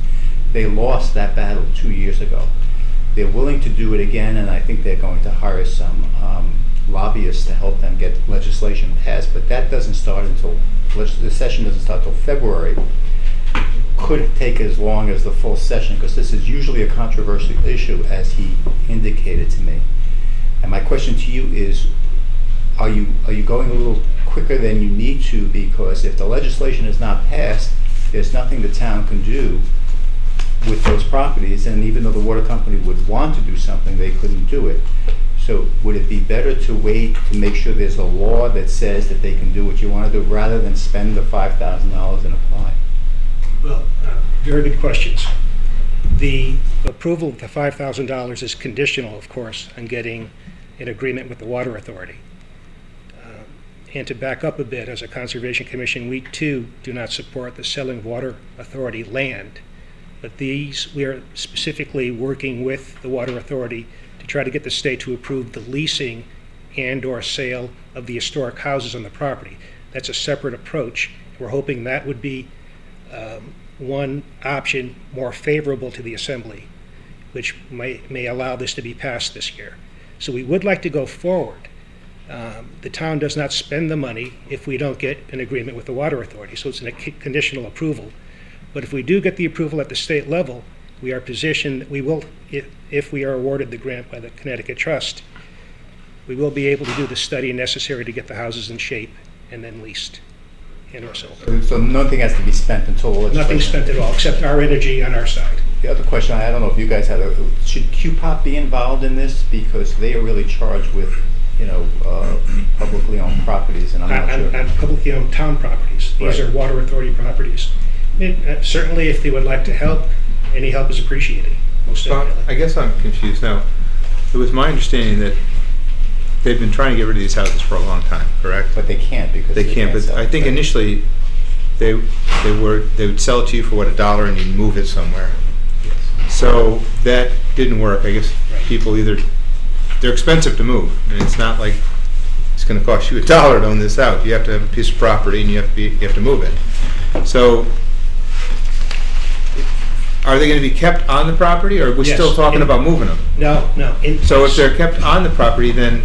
They lost that battle 2 years ago. They're willing to do it again, and I think they're going to hire some lobbyists to help them get legislation passed, but that doesn't start until, the session doesn't start until February. Could take as long as the full session, because this is usually a controversial issue, as he indicated to me. And my question to you is, are you going a little quicker than you need to? Because if the legislation is not passed, there's nothing the town can do with those properties, and even though the water company would want to do something, they couldn't do it. So would it be better to wait to make sure there's a law that says that they can do what you want to do, rather than spend the $5,000 and apply? Well, very good questions. The approval of the $5,000 is conditional, of course, on getting an agreement with the Water Authority. And to back up a bit, as a Conservation Commission, we too do not support the selling of Water Authority land. But we are specifically working with the Water Authority to try to get the state to approve the leasing and/or sale of the historic houses on the property. That's a separate approach. We're hoping that would be one option more favorable to the Assembly, which may allow this to be passed this year. So we would like to go forward. The town does not spend the money if we don't get an agreement with the Water Authority, so it's a conditional approval. But if we do get the approval at the state level, we are positioned that we will, if we are awarded the grant by the Connecticut Trust, we will be able to do the study necessary to get the houses in shape and then leased and or sold. So nothing has to be spent until the legislation? Nothing spent at all, except our energy on our side. The other question, I don't know if you guys should QPOP be involved in this? Because they are really charged with, publicly owned properties, and I'm not sure. On publicly owned town properties. These are Water Authority properties. Certainly, if they would like to help, any help is appreciated. most So definitely. I guess I'm confused now. It was my understanding that they've been trying to get rid of these houses for a long time, correct? But they can't because They can't, but sell I it. think initially, they would sell it to you for what, $1 and you'd move it somewhere. So that didn't work. I guess people either, they're expensive to move, and it's not like it's gonna cost you $1 to own this out. You have to have a piece of property and you have to move it. So, are they gonna be kept on the property, or are we Yes. still talking about moving them? No, no. So if they're kept on the property, then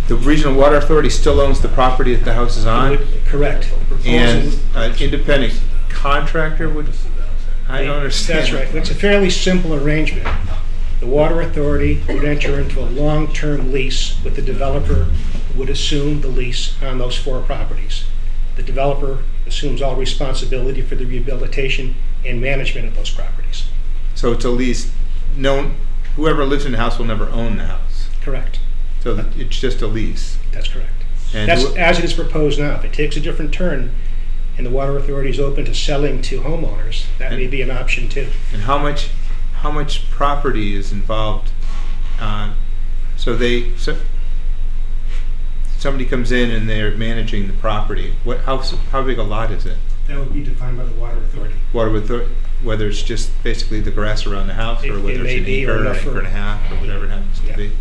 the Regional Water Authority still owns the property that the house is on? Correct. And an independent contractor would, I don't understand. That's right. It's a fairly simple arrangement. The Water Authority would enter into a long-term lease with the developer who would assume the lease on those 4 properties. The developer assumes all responsibility for the rehabilitation and management of those properties. So it's a lease, whoever lives in the house will never own the house. Correct. So it's just a lease. That's correct. And That's as it is proposed now. If it takes a different turn and the Water Authority is open to selling to homeowners, that may be an option too. And how much property is involved? Somebody comes in and they're managing the property. How big a lot is it? That would be defined by the Water Authority. Whether it's just basically the grass around the house, or It whether may it's an be, or acre, enough acre for- and a half, or whatever it happens to Yeah. be.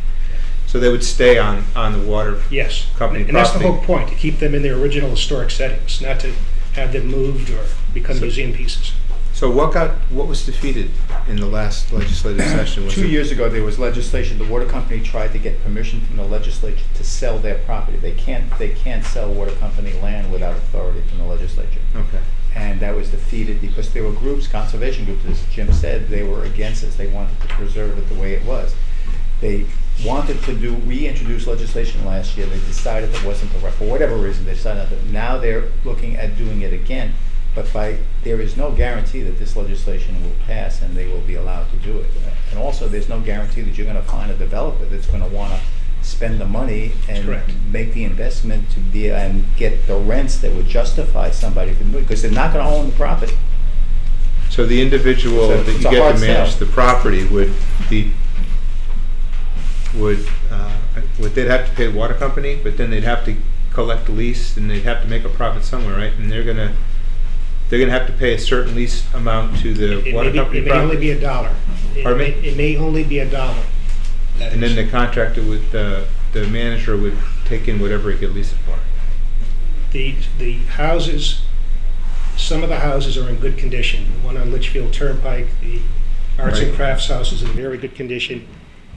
So they would stay on the water Yes. company And that's the property. whole point, to keep them in their original historic settings, not to have them moved or become museum pieces. So what was defeated in the last legislative session? Was 2 it- years ago, there was legislation, the water company tried to get permission from the legislature to sell their property. They can't sell water company land without authority from the legislature. Okay. And that was defeated because there were groups, conservation groups, as Jim said, they were against this. They wanted to preserve it the way it was. They wanted to reintroduce legislation last year. They decided it wasn't the right, for whatever reason, they decided not to. Now they're looking at doing it again, but there is no guarantee that this legislation will pass and they will be allowed to do it. And also, there's no guarantee that you're gonna find a developer that's gonna wanna spend the money and Correct. make the investment and get the rents that would justify somebody to move, because they're not gonna own the property. So the individual It's a- that you it's a get hard to manage sell. the property would they'd have to pay the water company, but then they'd have to collect the lease and they'd have to make a profit somewhere, right? And they're gonna have to pay a certain lease amount to the water company It may only property. be $1. Pardon me? It may only be $1. That And is- then the contractor would, the manager would take in whatever he could lease it for. The houses, some of the houses are in good condition. The one on Litchfield Turnpike, the Arts and Right. Crafts house is in very good condition.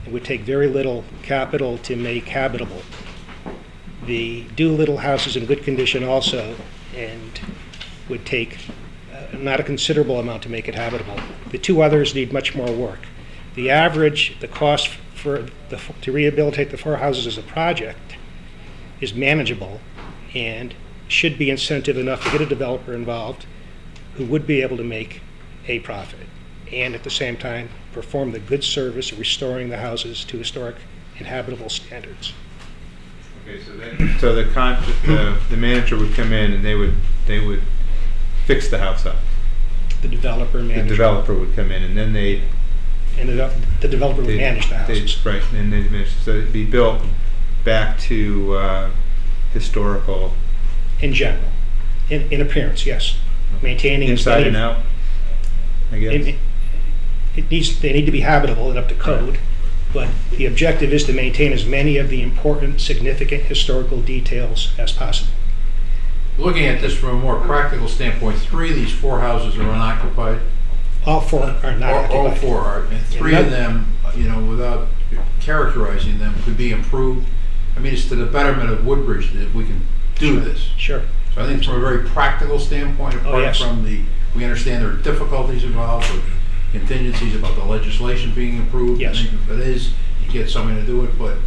It would take very little capital to make habitable. The Doolittle house is in good condition also, and would take not a considerable amount to make it habitable. The 2 others need much more work. The cost to rehabilitate the 4 houses as a project is manageable and should be incentive enough to get a developer involved who would be able to make a profit and at the same time perform the good service of restoring the houses to historic and habitable standards. Okay, so the manager would come in and they would fix the house up. The developer The manager. developer would come in and then And the developer would manage the houses. Right, and then they'd manage, so it'd be built back to historical. In general, in appearance, yes. Maintaining. as Inside many- and out, I guess. They need to be habitable and up to code, but the objective is to maintain as many of the important, significant historical details as possible. Looking at this from a more practical standpoint, 3 of these 4 houses are unoccupied. All 4 are not All occupied. 4 are, and 3 of them, without characterizing them, could be improved. I mean, it's to the betterment of Woodbridge that we can do this. Sure. So I think from a very practical standpoint, apart yes. from we understand there are difficulties involved with contingencies about the legislation being approved. Yes. I think if it is, you get somebody to do it, but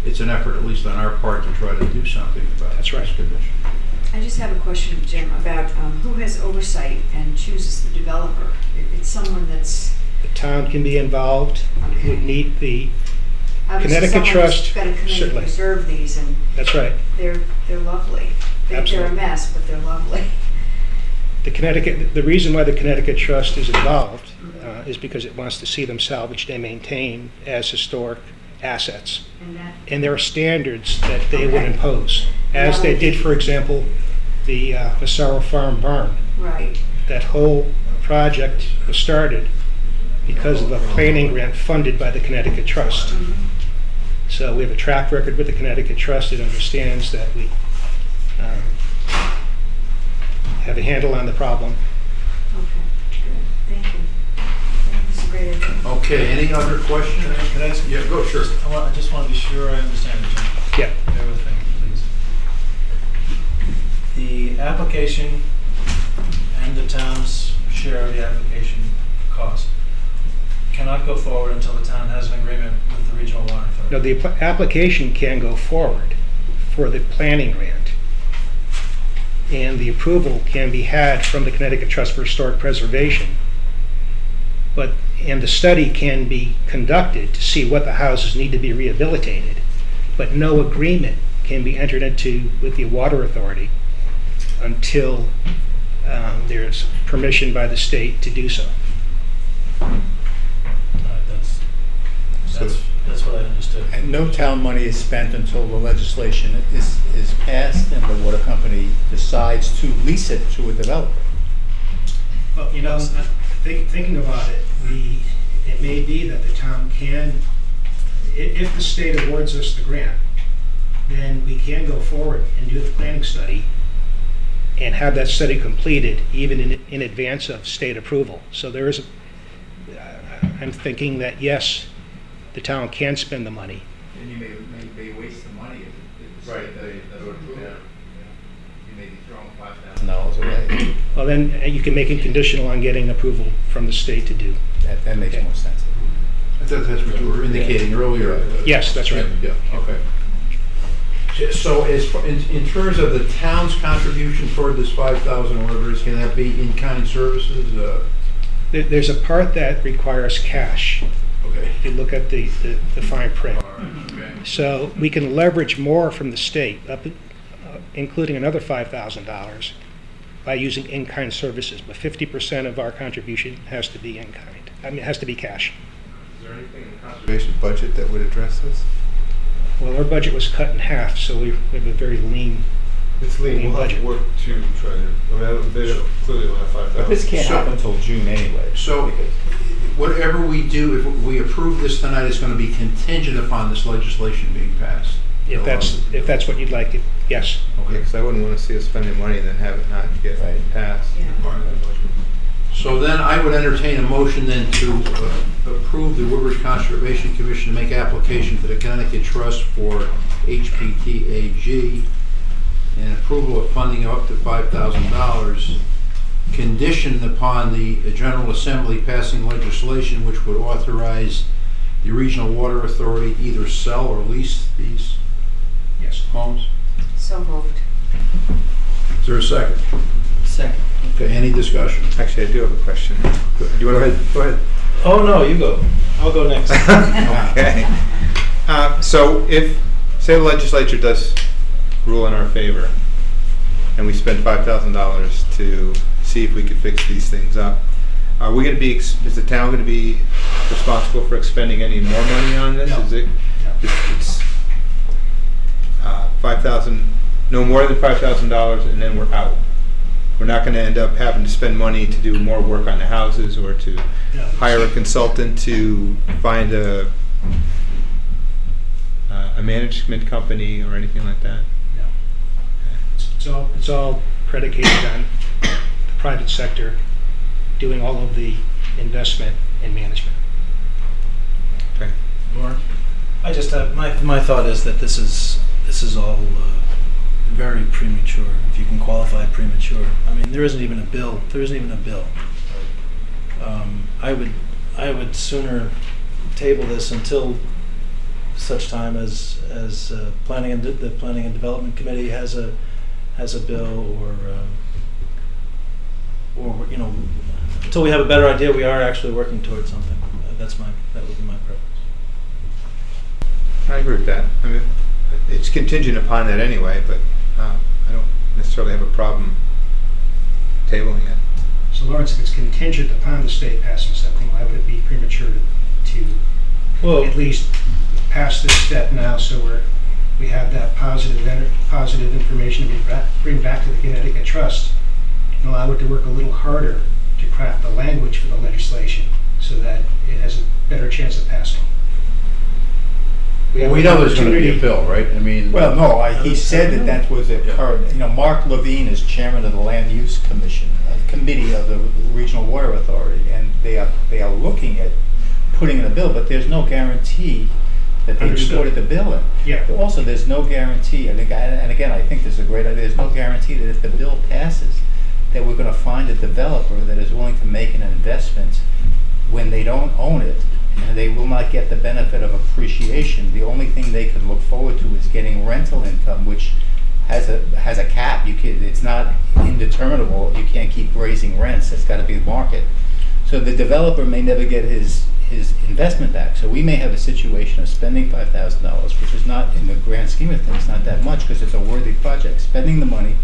it's an effort, at least on our part, to try to do something about That's right. this condition. I just have a question, Jim, about who has oversight and chooses the developer. It's someone that's The town can be involved, would need the, obviously Connecticut someone Trust, who's got a committee to certainly. preserve these, and that's right. they're lovely. They're a Absolutely. mess, but they're lovely. the reason why the Connecticut Trust is involved is because it wants to see them salvaged and maintained as historic assets. And there are standards that they would impose, as they did, for example, the Massaro Farm barn. Right. That whole project was started because of a planning grant funded by the Connecticut Trust. So we have a track record with the Connecticut Trust. It understands that we have a handle on the problem. Okay, good, thank you. That's a great idea. Okay, any other questions? Can I ask? Yeah, go, sure. I just want to be sure I understand it, Jim. Yeah. Bear with me, please. The application and the town's share of the application cost cannot go forward until the town has an agreement with the regional water authority. No, the application can go forward for the planning grant. And the approval can be had from the Connecticut Trust for Historic Preservation. And the study can be conducted to see what the houses need to be rehabilitated, but no agreement can be entered into with the water authority until there's permission by the state to do so. All right, that's what I understood. And no town money is spent until the legislation is passed and the water company decides to lease it to a developer. Well, thinking about it, it may be that the town can, if the state awards us the grant, then we can go forward and do the planning study and have that study completed even in advance of state approval. So I'm thinking that yes, the town can spend the money. And you may waste the money if the state doesn't approve it. You may be throwing $5,000 away. Well, then you can make it conditional on getting approval from the state to do. That makes more sense. I thought that's what you were indicating earlier. Yes, that's right. Yeah, okay. So in terms of the town's contribution toward this 5,000 or whatever it is, can that be in-kind services? There's a part that requires cash. Okay. If you look at the fine print. Okay. So we can leverage more from the state, including another $5,000 by using in-kind services. But 50% of our contribution has to be in-kind. I mean, it has to be cash. Is there anything in the conservation budget that would address this? Well, our budget was cut in half, so we have a very lean. It's lean, we'll have to work to try to, they clearly don't have 5,000. But this can't happen until June anyway. So whatever we do, if we approve this tonight, it's going to be contingent upon this legislation being passed. If that's what you'd like, yes. Okay, because I wouldn't want to see us spending money and then have it not get passed. Yeah. So then I would entertain a motion then to approve the Woodbridge Conservation Commission to make application to the Connecticut Trust for HPTAG and approval of funding of up to $5,000, conditioned upon the General Assembly passing legislation which would authorize the Regional Water Authority to either sell or lease these homes. So moved. Is there a second? Second. Okay, any discussion? Actually, I do have a question. Do you want to go ahead? Oh, no, you go. I'll go next. Okay. So if, say the legislature does rule in our favor, and we spend $5,000 to see if we can fix these things up, are we going to be, is the town going to be responsible for expending any more money on this? No. Is it, it's 5,000, no more than $5,000, and then we're out? We're not going to end up having to spend money to do more work on the houses or to hire a consultant to find a management company or anything like that? It's all predicated on the private sector doing all of the investment and management. Okay. Lauren? I just have, my thought is that this is all very premature, if you can qualify premature. I mean, there isn't even a bill. I would sooner table this until such time as the Planning and Development Committee has a bill, or until we have a better idea we are actually working towards something. That would be my preference. I agree with that. I mean, it's contingent upon that anyway, but I don't necessarily have a problem tabling it. So Lawrence, if it's contingent upon the state passing something, why would it be premature to Well, at least pass this step now, so we have that positive information to bring back to the Connecticut Trust, and allow it to work a little harder to craft the language for the legislation so that it has a better chance of passing. Well, we know there's going to be a bill, right? I mean, Well, no, he said that was a current, Mark Levine is chairman of the Land Use Commission, a committee of the Regional Water Authority, and they are looking at putting in a bill, but there's no guarantee that they supported the bill in. Yeah. Also, there's no guarantee, and again, I think this is a great idea, there's no guarantee that if the bill passes, that we're going to find a developer that is willing to make an investment when they don't own it, and they will not get the benefit of appreciation. The only thing they could look forward to is getting rental income, which has a cap. It's not indeterminable. You can't keep raising rents. It's got to be the market. So the developer may never get his investment back. So we may have a situation of spending $5,000, which is not, in the grand scheme of things, not that much because it's a worthy project. Spending the money,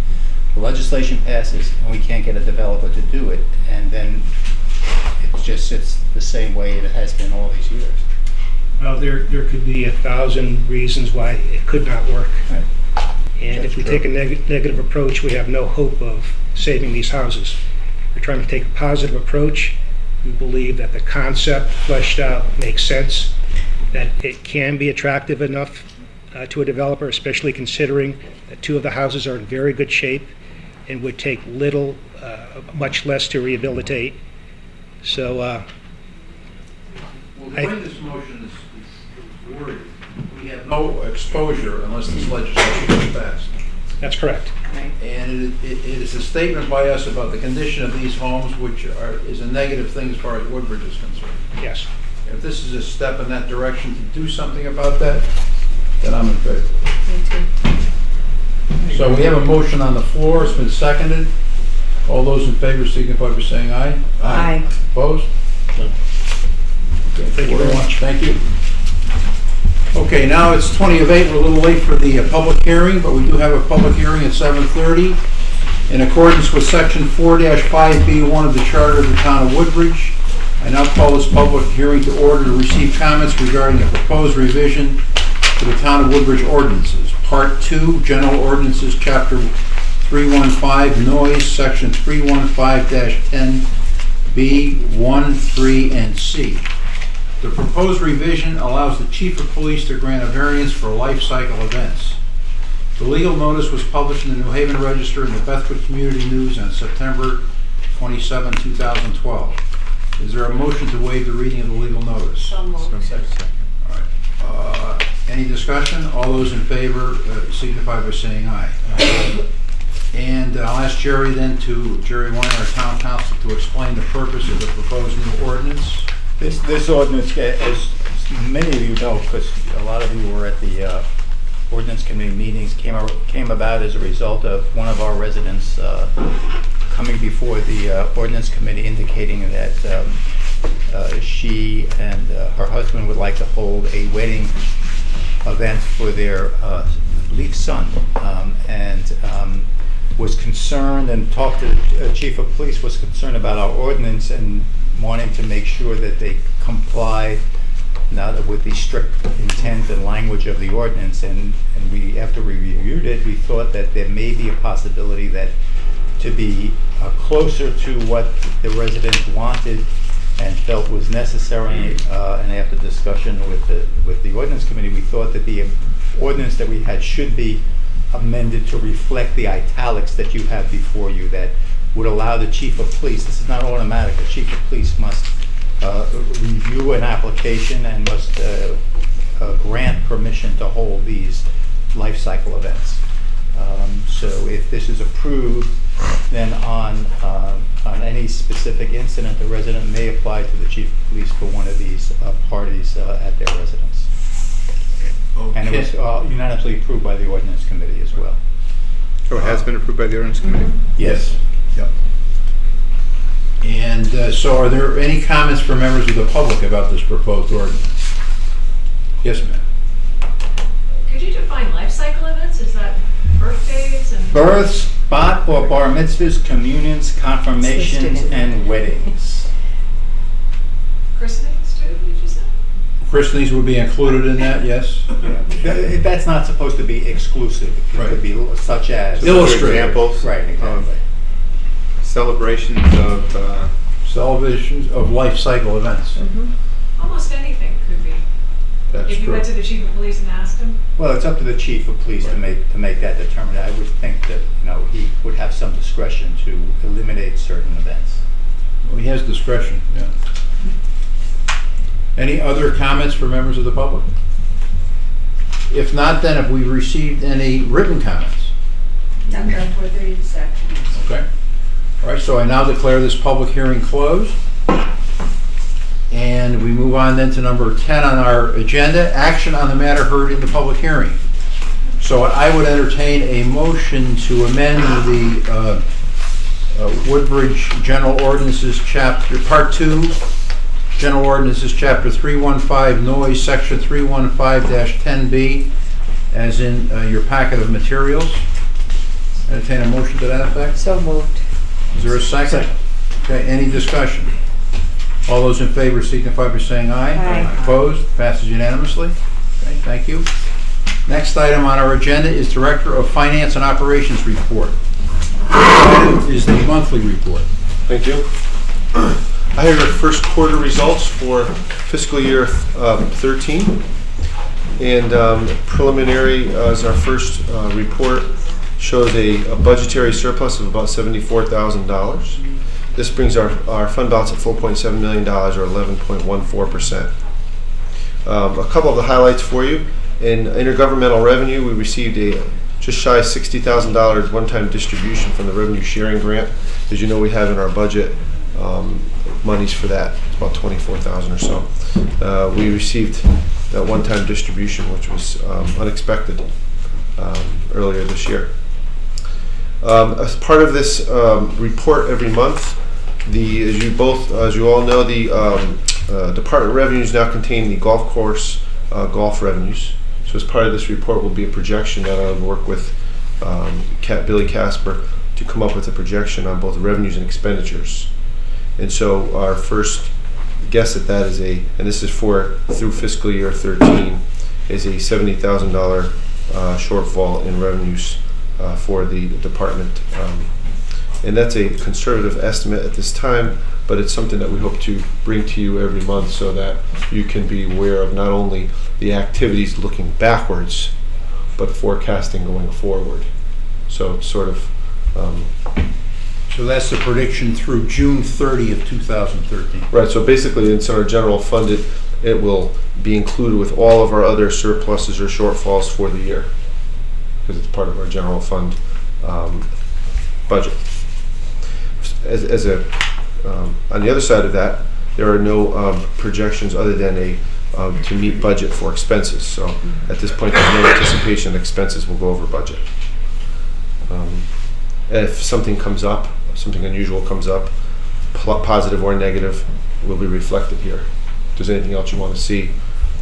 the legislation passes, and we can't get a developer to do it, and then it just sits the same way it has been all these years. Well, there could be 1,000 reasons why it could not work. Right. And That's if we true. take a negative approach, we have no hope of saving these houses. We're trying to take a positive approach. We believe that the concept fleshed out makes sense, that it can be attractive enough to a developer, especially considering that 2 of the houses are in very good shape and would take much less to rehabilitate. So, well, the way this motion is worded, we have no exposure unless this legislation is passed. that's correct. And it is a statement by us about the condition of these homes, which is a negative thing as far as Woodbridge is concerned. Yes. If this is a step in that direction to do something about that, then I'm in favor. Me too. So we have a motion on the floor, it's been seconded. All those in favor signify by saying aye. Aye. Opposed? Okay, Thank you very much. Thank you. Okay, now it's 20 of 8, we're a little late for the public hearing, but we do have a public hearing at 7:30. In accordance with section 4-5B1 of the Charter of the Town of Woodbridge, I now call this public hearing to order to receive comments regarding the proposed revision to the Town of Woodbridge ordinances. Part 2, General Ordinances, Chapter 315, Noise, Section 315-10B, 1, 3, and C. The proposed revision allows the Chief of Police to grant a variance for life cycle events. The legal notice was published in the New Haven Register and the Bethwood Community News on September 27, 2012. Is there a motion to waive the reading of the legal notice? So moved. All right. Any discussion? All those in favor signify by saying aye. And I'll ask Jerry Weiner, our town council, to explain the purpose of the proposed new ordinance. This ordinance, as many of you know, because a lot of you were at the ordinance committee meetings, came about as a result of one of our residents coming before the ordinance committee indicating that she and her husband would like to hold a wedding event for their son, and was concerned and talked to the chief of police, was concerned about our ordinance and wanting to make sure that they comply with the strict intent and language of the ordinance. And we, after we reviewed it, we thought that there may be a possibility that to be closer to what the resident wanted and felt was necessary, and after discussion with the ordinance committee, we thought that the ordinance that we had should be amended to reflect the italics that you have before you, that would allow the chief of police, this is not automatic, the chief of police must review an application and must grant permission to hold these life cycle events. So if this is approved, then on any specific incident, the resident may apply to the chief of police for one of these parties at their residence. Okay. And it was unanimously approved by the ordinance committee as well. Oh, it has been approved by the ordinance committee? Yes. Yep. And so are there any comments from members of the public about this proposed ordinance? Yes, ma'am. Could you define life cycle events? Is that birthdays and? Births, spot or bar mitzvahs, communions, confirmations, It's listed in and weddings. Christenings too, did you say? Christenings would be included in that, yes? That's not supposed to be exclusive. It Right. could be such as. Illustrative. Examples. Right, exactly. Celebrations of, Celebrations of life cycle events. Almost anything could be. That's If you true. went to the chief of police and asked him, Well, it's up to the chief of police to make that determination. I would think that, he would have some discretion to eliminate certain events. Well, he has discretion, yeah. Any other comments for members of the public? If not, then have we received any written comments? None done for 30 seconds. Okay. All right, so I now declare this public hearing closed. And we move on then to number 10 on our agenda, action on the matter heard in the public hearing. So I would entertain a motion to amend the Woodbridge General Ordinances Chapter, Part 2, General Ordinances Chapter 315, Noise, Section 315-10B, as in your packet of materials. Entertain a motion to that effect? So moved. Is there a second? Okay, any discussion? All those in favor signify by saying aye. Aye. Opposed? Passes unanimously. Okay, thank you. Next item on our agenda is Director of Finance and Operations Report. This item is the monthly report. Thank you. I have our first quarter results for fiscal year 13. And preliminary as our first report shows a budgetary surplus of about $74,000. This brings our fund balance at $4.7 million, or 11.14%. A couple of the highlights for you. In intergovernmental revenue, we received a just shy of $60,000 one-time distribution from the revenue sharing grant. As you know, we have in our budget monies for that. It's about $24,000 or so. We received that one-time distribution, which was unexpected earlier this year. As part of this report every month, as you all know, the Department of Revenues now contain the golf course golf revenues. So as part of this report will be a projection that I will work with Billy Casper to come up with a projection on both revenues and expenditures. And so our first guess at that is and this is through fiscal year 13, is a $70,000 shortfall in revenues for the department. And that's a conservative estimate at this time, but it's something that we hope to bring to you every month so that you can be aware of not only the activities looking backwards, but forecasting going forward. So it's sort of... So that's the prediction through June 30 of 2013. Right, so basically it's our general fund. It will be included with all of our other surpluses or shortfalls for the year, because it's part of our general fund budget. On the other side of that, there are no projections other than to meet budget for expenses. So at this point, there's no anticipation that expenses will go over budget. If something comes up, something unusual comes up, positive or negative, will be reflected here. If there's anything else you want to see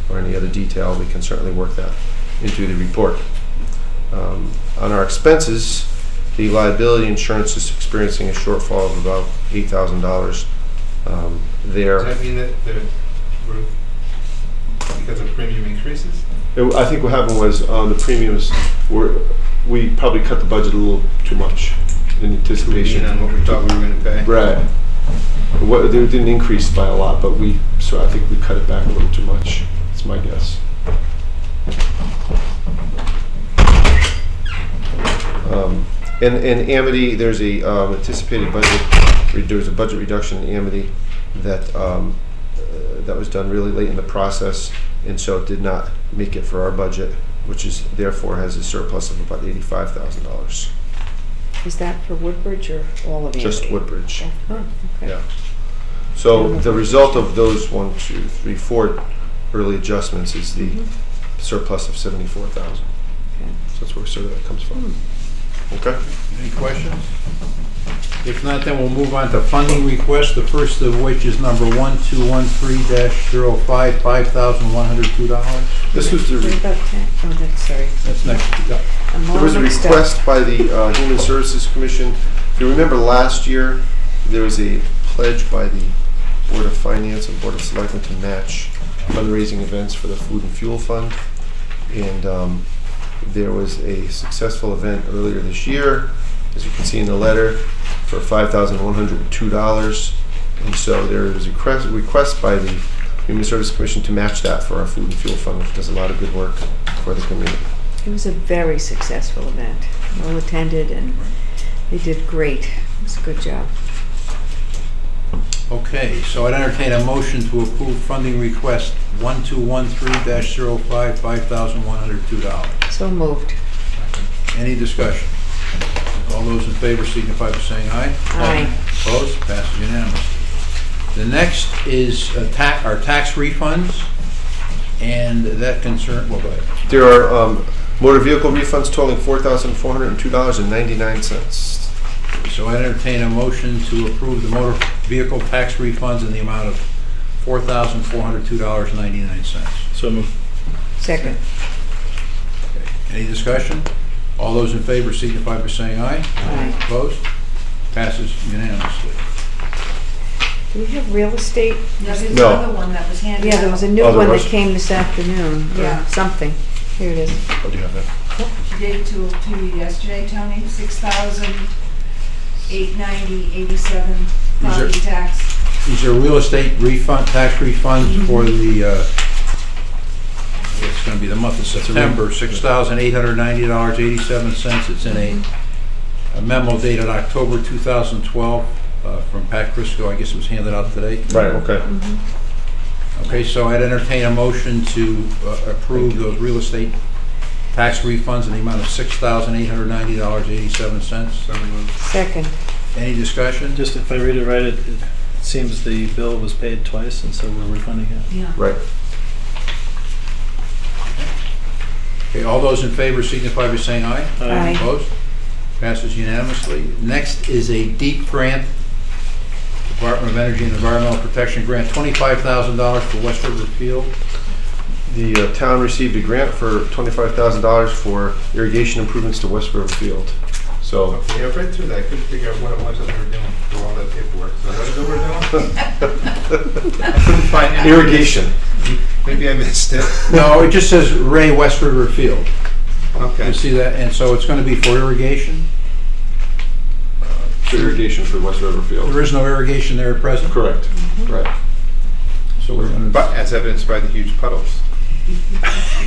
or any other detail, we can certainly work that into the report. On our expenses, the liability insurance is experiencing a shortfall of about $8,000 there. Does that mean that because of premium increases? I think what happened was the premiums we probably cut the budget a little too much in anticipation. On what we thought we were going to pay. Right. They didn't increase by a lot, but I think we cut it back a little too much. That's my guess. In Amity, there's a anticipated budget. There's a budget reduction in Amity that was done really late in the process, and so it did not make it for our budget, which is therefore has a surplus of about $85,000. Is that for Woodbridge or all of Amity? Just Woodbridge. Oh, okay. Yeah. So the result of those 1, 2, 3, 4 early adjustments is the surplus of $74,000. Okay. So that's where sort of that comes from. Okay. Any questions? If not, then we'll move on to funding requests, the first of which is number 1213-05, $5,102. This was the, What about tax? Oh, that's, sorry. That's next. Yeah. I'm all there was a mixed up. request by the Human Services Commission. If you remember last year, there was a pledge by the Board of Finance and Board of Selectmen to match fundraising events for the Food and Fuel Fund. And there was a successful event earlier this year, as you can see in the letter, for $5,102. And so there is a request by the Human Service Commission to match that for our Food and Fuel Fund, which does a lot of good work for the community. It was a very successful event, well attended, and they did great. It was a good job. Okay, so I'd entertain a motion to approve funding request 1213-05, $5,102. So moved. Any discussion? All those in favor signify by saying aye. Aye. Opposed? Passes unanimously. The next is our tax refunds, and that concern, well, go ahead. There are motor vehicle refunds totaling $4,402.99. So I entertain a motion to approve the motor vehicle tax refunds in the amount of $4,402.99. So moved. Second. Any discussion? All those in favor signify by saying aye. Aye. Opposed? Passes unanimously. Do we have real estate? There's No. another one that was handed Yeah, there was a new Oh, there one that was? came this afternoon, or Yeah. something. Here it is. Oh, do you have that? She gave it to you yesterday, Tony, 6,890.87 property tax. These are real estate refund, tax refunds for the, it's gonna be the month of September, $6,890.87. It's in a memo dated October 2012 from Pat Crisco. I guess it was handed out today. Right, okay. Okay, so I'd entertain a motion to approve those real estate tax refunds in the amount of $6,890.87. Second. Any discussion? Just if I read it right, it seems the bill was paid twice, and so we're refunding it. Yeah. Right. Okay, all those in favor signify by saying aye. Aye. Opposed? Passes unanimously. Next is a DEEP grant, Department of Energy and Environmental Protection grant, $25,000 for West River Field. The town received a grant for $25,000 for irrigation improvements to West River Field. So, Yeah, I read through that, I couldn't figure out what it was that they were doing for all that paperwork. So that's what we're doing? I couldn't find any. irrigation. Maybe I missed it. No, it just says Ray West River Field. Okay. You see that? And so it's going to be for irrigation? For irrigation for West River Field. There is no irrigation there at present? Correct. Right. So we're going to... But as evidenced by the huge puddles.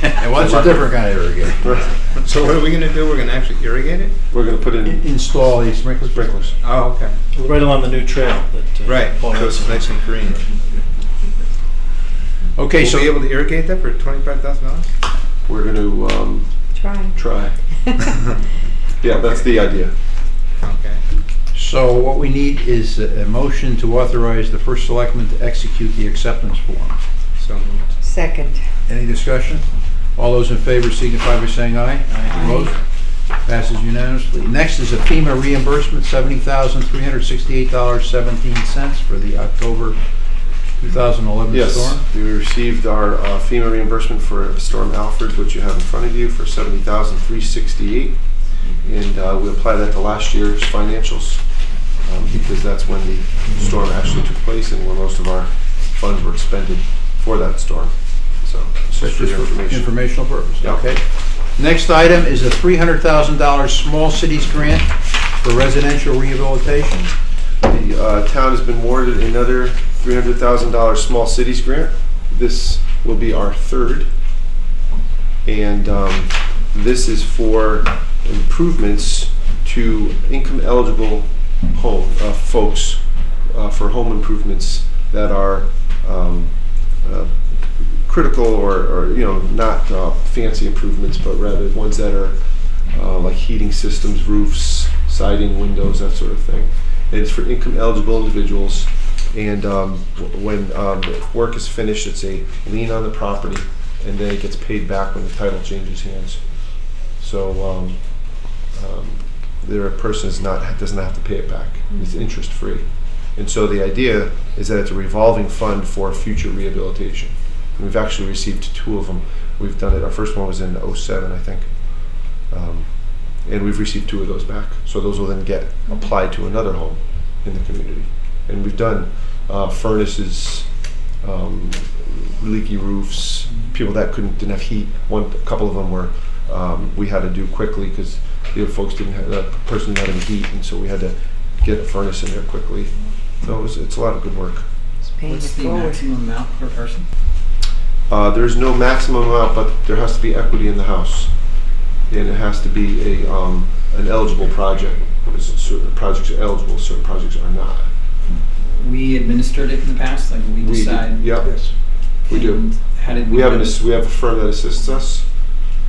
Well, it's a different kind of irrigation. So what are we gonna do? We're gonna actually irrigate it? We're going to put in Install these sprinklers. Oh, okay. Right along the new trail that. Right, Paul so it's Hudson- nice and green. Okay, We'll so... be able to irrigate that for $25,000? we're going to Try. try. Yeah, that's the idea. Okay. So what we need is a motion to authorize the first selectman to execute the acceptance form. So moved. Second. Any discussion? All those in favor signify by saying aye. Aye. Opposed? Passes unanimously. Next is a FEMA reimbursement, $70,368.17 for the October 2011 Yes, storm. we received our FEMA reimbursement for Storm Alfred, which you have in front of you, for $70,368. And we apply that to last year's financials because that's when the storm actually took place and where most of our funds were expended for that storm. So, this is for your information. Informational purpose. Yeah. Okay. Next item is a $300,000 small cities grant for residential rehabilitation. The town has been awarded another $300,000 small cities grant. This will be our third. And this is for improvements to income eligible home folks for home improvements that are critical or not fancy improvements, but rather ones that are like heating systems, roofs, siding, windows, that sort of thing. And it's for income eligible individuals. And when the work is finished, it's a lien on the property, and then it gets paid back when the title changes hands. So their person doesn't have to pay it back. It's interest free. And so the idea is that it's a revolving fund for future rehabilitation. And we've actually received 2 of them. We've done it. Our first one was in '07, I think. And we've received 2 of those back. So those will then get applied to another home in the community. And we've done furnaces, leaky roofs, people that didn't have heat. A couple of them were we had to do quickly because the folks the person didn't have any heat, and so we had to get a furnace in there quickly. So it's a lot of good work. What's the maximum amount per person? There's no maximum amount, but there has to be equity in the house, and it has to be an eligible project. Because certain projects are eligible, certain projects are not. We administered it in the past, like we decide. Yep. Yes, we do. How did we have a firm that assists us,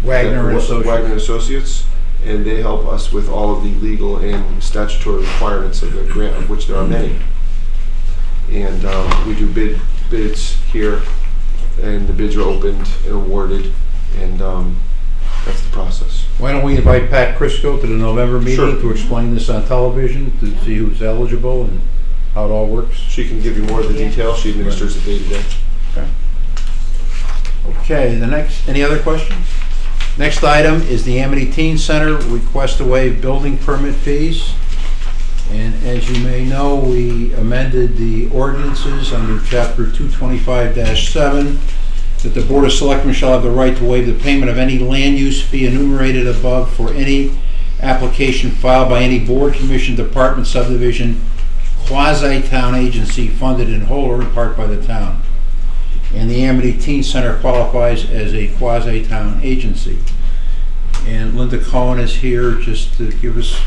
Wagner and Associates. Wagner Associates, and they help us with all of the legal and statutory requirements of the grant, of which there are many. And we do bids here, and the bids are opened and awarded, and that's the process. Why don't we invite Pat Crisco to the November meeting Sure. to explain this on television, to see who's eligible and how it all works? She can give you more of the details. She administers it day to day. Okay, any other questions? Next item is the Amity Teen Center request to waive building permit fees. And as you may know, we amended the ordinances under Chapter 225-7 that the Board of Selectmen shall have the right to waive the payment of any land use fee enumerated above for any application filed by any board, commission, department, subdivision, quasi-town agency funded in whole or in part by the town. And the Amity Teen Center qualifies as a quasi-town agency. And Linda Cohen is here just to give us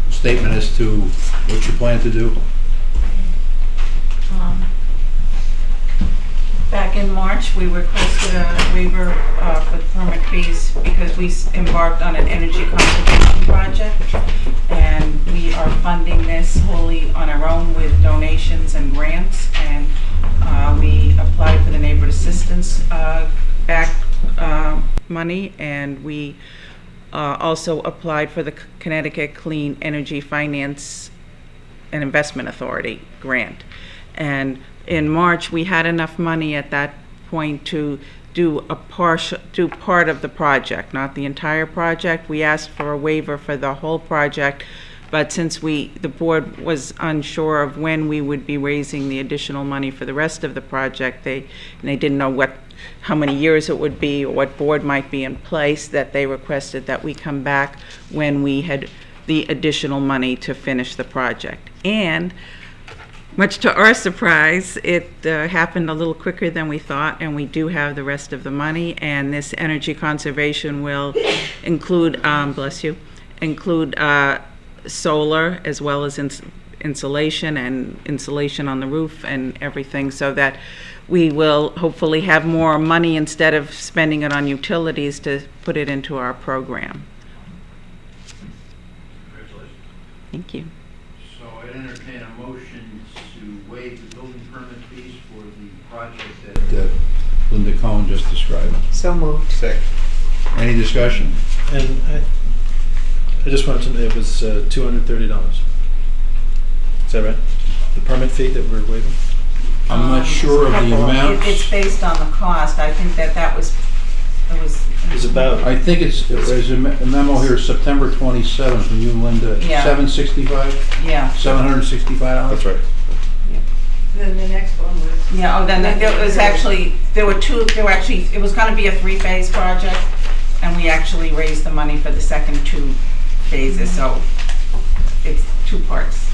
a statement as to what you plan to do. Back in March, we requested a waiver for the permit fees because we embarked on an energy conservation project, and we are funding this wholly on our own with donations and grants, and we applied for the neighborhood assistance back money, and we also applied for the Connecticut Clean Energy Finance and Investment Authority grant. And in March, we had enough money at that point to do part of the project, not the entire project. We asked for a waiver for the whole project, but since the board was unsure of when we would be raising the additional money for the rest of the project, they didn't know how many years it would be or what board might be in place, that they requested that we come back when we had the additional money to finish the project. And much to our surprise, it happened a little quicker than we thought, and we do have the rest of the money, and this energy conservation will include, solar as well as insulation and insulation on the roof and everything, so that we will hopefully have more money instead of spending it on utilities to put it into our program. Congratulations. Thank you. So I entertain a motion to waive the building permit fees for the project that Linda Cohen just described. So moved. Second. Any discussion? And I just wanted to know, it was $230. Is that right? The permit fee that we're waiving? I'm not sure of the amount. It's based on the cost. I think that was. It's about. I think there's a memo here, September 27th from you, Linda. Yeah. $765? Yeah. $765? That's right. Then the next one was. Yeah, then there was actually, it was gonna be a 3-phase project, and we actually raised the money for the second 2 phases, so it's 2 parts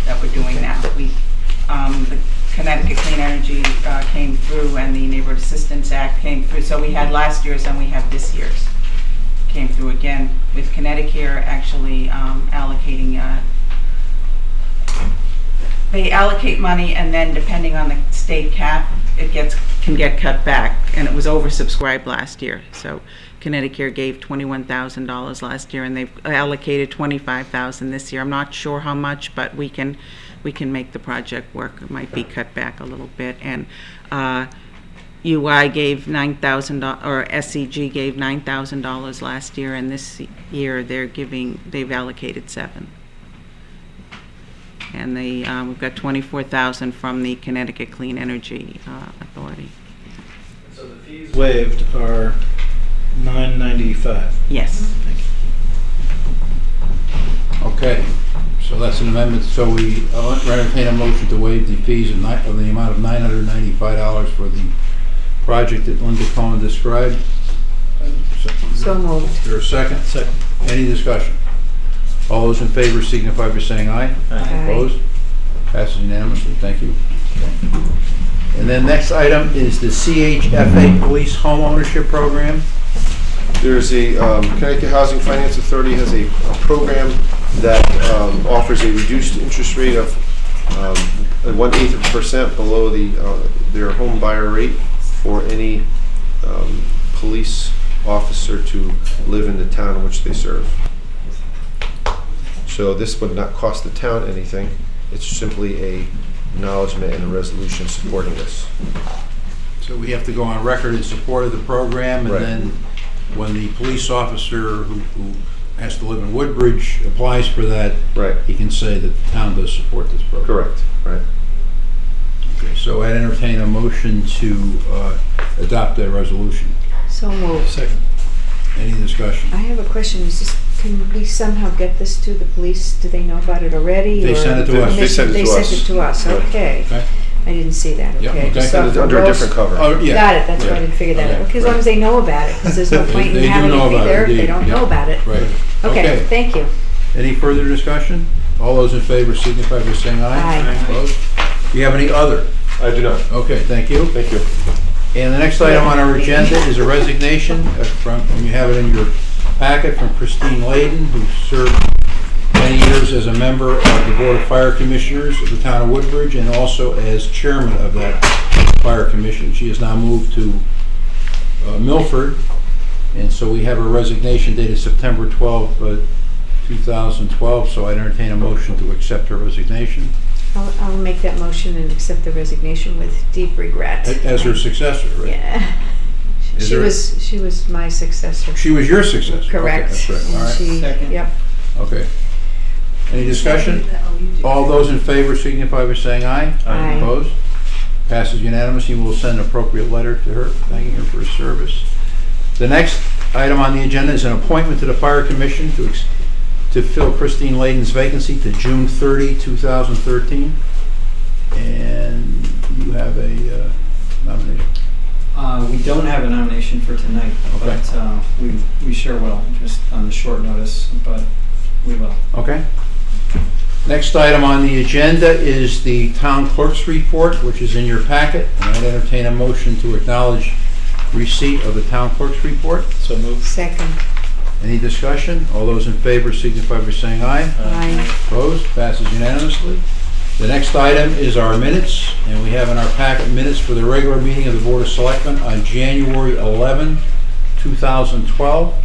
that we're doing now. The Connecticut Clean Energy came through, and the Neighborhood Assistance Act came through, so we had last year's and we have this year's. Came through again with Connecticut actually allocating they allocate money, and then depending on the state cap, it can get cut back, and it was oversubscribed last year. So Connecticut gave $21,000 last year, and they've allocated $25,000 this year. I'm not sure how much, but we can make the project work. It might be cut back a little bit, and UI gave $9,000, or SEG gave $9,000 last year, and this year they've allocated $7,000. And we've got $24,000 from the Connecticut Clean Energy Authority. So the fees waived are $995. Yes. Thank you. Okay, so that's an amendment, so we entertain a motion to waive the fees of the amount of $995 for the project that Linda Cohen described. So moved. Is there a second? Second. Any discussion? All those in favor signify by saying aye. Aye. Opposed? Passes unanimously, thank you. And then next item is the CHFA Police Home Ownership Program. There's a, Connecticut Housing Finance Authority has a program that offers a reduced interest rate of 1/8% below their home buyer rate for any police officer to live in the town in which they serve. So this would not cost the town anything. It's simply a acknowledgement and a resolution supporting this. So we have to go on record in support of the program, and Right. then when the police officer who has to live in Woodbridge applies for that, Right. he can say that the town does support this program. Correct, right. Okay, so I'd entertain a motion to adopt that resolution. So moved. Second. Any discussion? I have a question. Can we somehow get this to the police? Do they know about it already? They or- sent it to us. They sent it to They us. sent it to us, Right. okay. Okay. I didn't see that, Yeah, okay. okay. Just saw Under a Rose- different cover. Oh, yeah. Got it, that's why I Yeah. didn't figure that out. Okay. Okay, as long as they know about it, because there's no point They in do having know it be about it, there if they indeed. don't Yeah. know about it. Right. Okay, thank you. Any further discussion? All those in favor signify by saying aye. Aye. Opposed? Do you have any other? I do not. Okay, thank you. Thank you. And the next item on our agenda is a resignation and you have it in your packet, from Christine Layden, who served many years as a member of the Board of Fire Commissioners of the town of Woodbridge, and also as chairman of that fire commission. She has now moved to Milford, and so we have her resignation dated September 12, 2012, so I entertain a motion to accept her resignation I'll make that motion and accept the resignation with deep regret. as her successor, right? Yeah. Is She there- was my successor. She was your successor? Okay, Correct. that's right. All And right. she, Second. yep. Okay. Any discussion? All those in favor signify by saying aye. Aye. Opposed? Passes unanimously. We'll send an appropriate letter to her, thanking her for her service. The next item on the agenda is an appointment to the Fire Commission to fill Christine Layden's vacancy to June 30, 2013. And you have a nomination. We don't have a nomination for tonight, Okay. but we sure will, just on the short notice, but we will. Okay. Next item on the agenda is the town clerk's report, which is in your packet. And I'd entertain a motion to acknowledge receipt of the town clerk's report. So moved. Second. Any discussion? All those in favor signify by saying aye. Aye. Opposed? Passes unanimously. The next item is our minutes, and we have in our packet minutes for the regular meeting of the Board of Selectmen on January 11, 2012.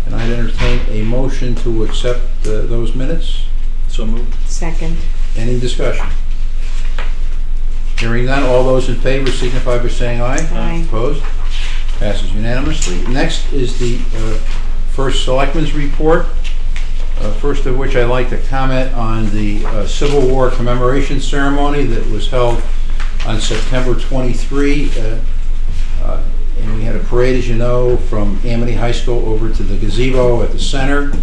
And I'd entertain a motion to accept those minutes. So moved. Second. Any discussion? Hearing none, all those in favor signify by saying aye. Aye. Opposed? Passes unanimously. Next is the first Selectmen's report. First of which I'd like to comment on the Civil War commemoration ceremony that was held on September 23. And we had a parade, as you know, from Amity High School over to the gazebo at the center.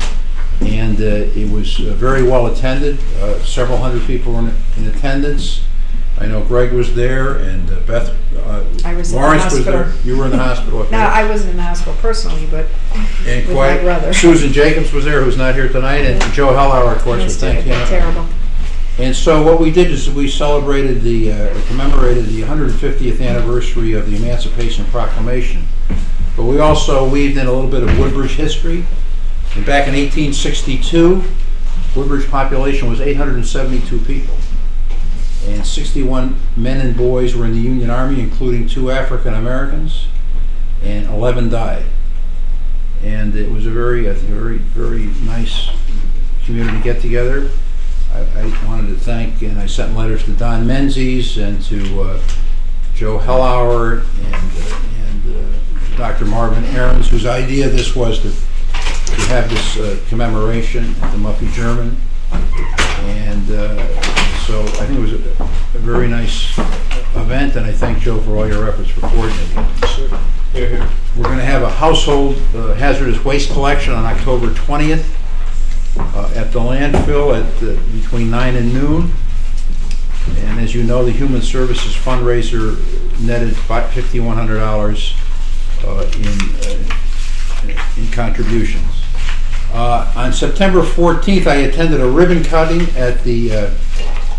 And it was very well attended. Several hundred people were in attendance. I know Greg was there, and Beth, I was in the Lawrence was there. hospital. You were in the hospital. Okay. No, I wasn't in the hospital personally, but And with quite, my brother. Susan Jacobs was there, who's not here tonight, and Joe Hellauer, of course, was thank you. Terrible. And so what we did is we celebrated commemorated the 150th anniversary of the Emancipation Proclamation. But we also weaved in a little bit of Woodbridge history. And back in 1862, Woodbridge population was 872 people. And 61 men and boys were in the Union Army, including 2 African Americans, and 11 died. And it was a very nice community get-together. I wanted to thank, and I sent letters to Don Menzies and to Joe Hellauer and Dr. Marvin Ahrens, whose idea this was to have this commemoration at the Muffy German. And so I think it was a very nice event, and I thank Joe for all your efforts for coordinating it. We're going to have a household hazardous waste collection on October 20th at the landfill at between 9 and noon. And as you know, the Human Services fundraiser netted $5,100 in contributions. On September 14th, I attended a ribbon cutting at the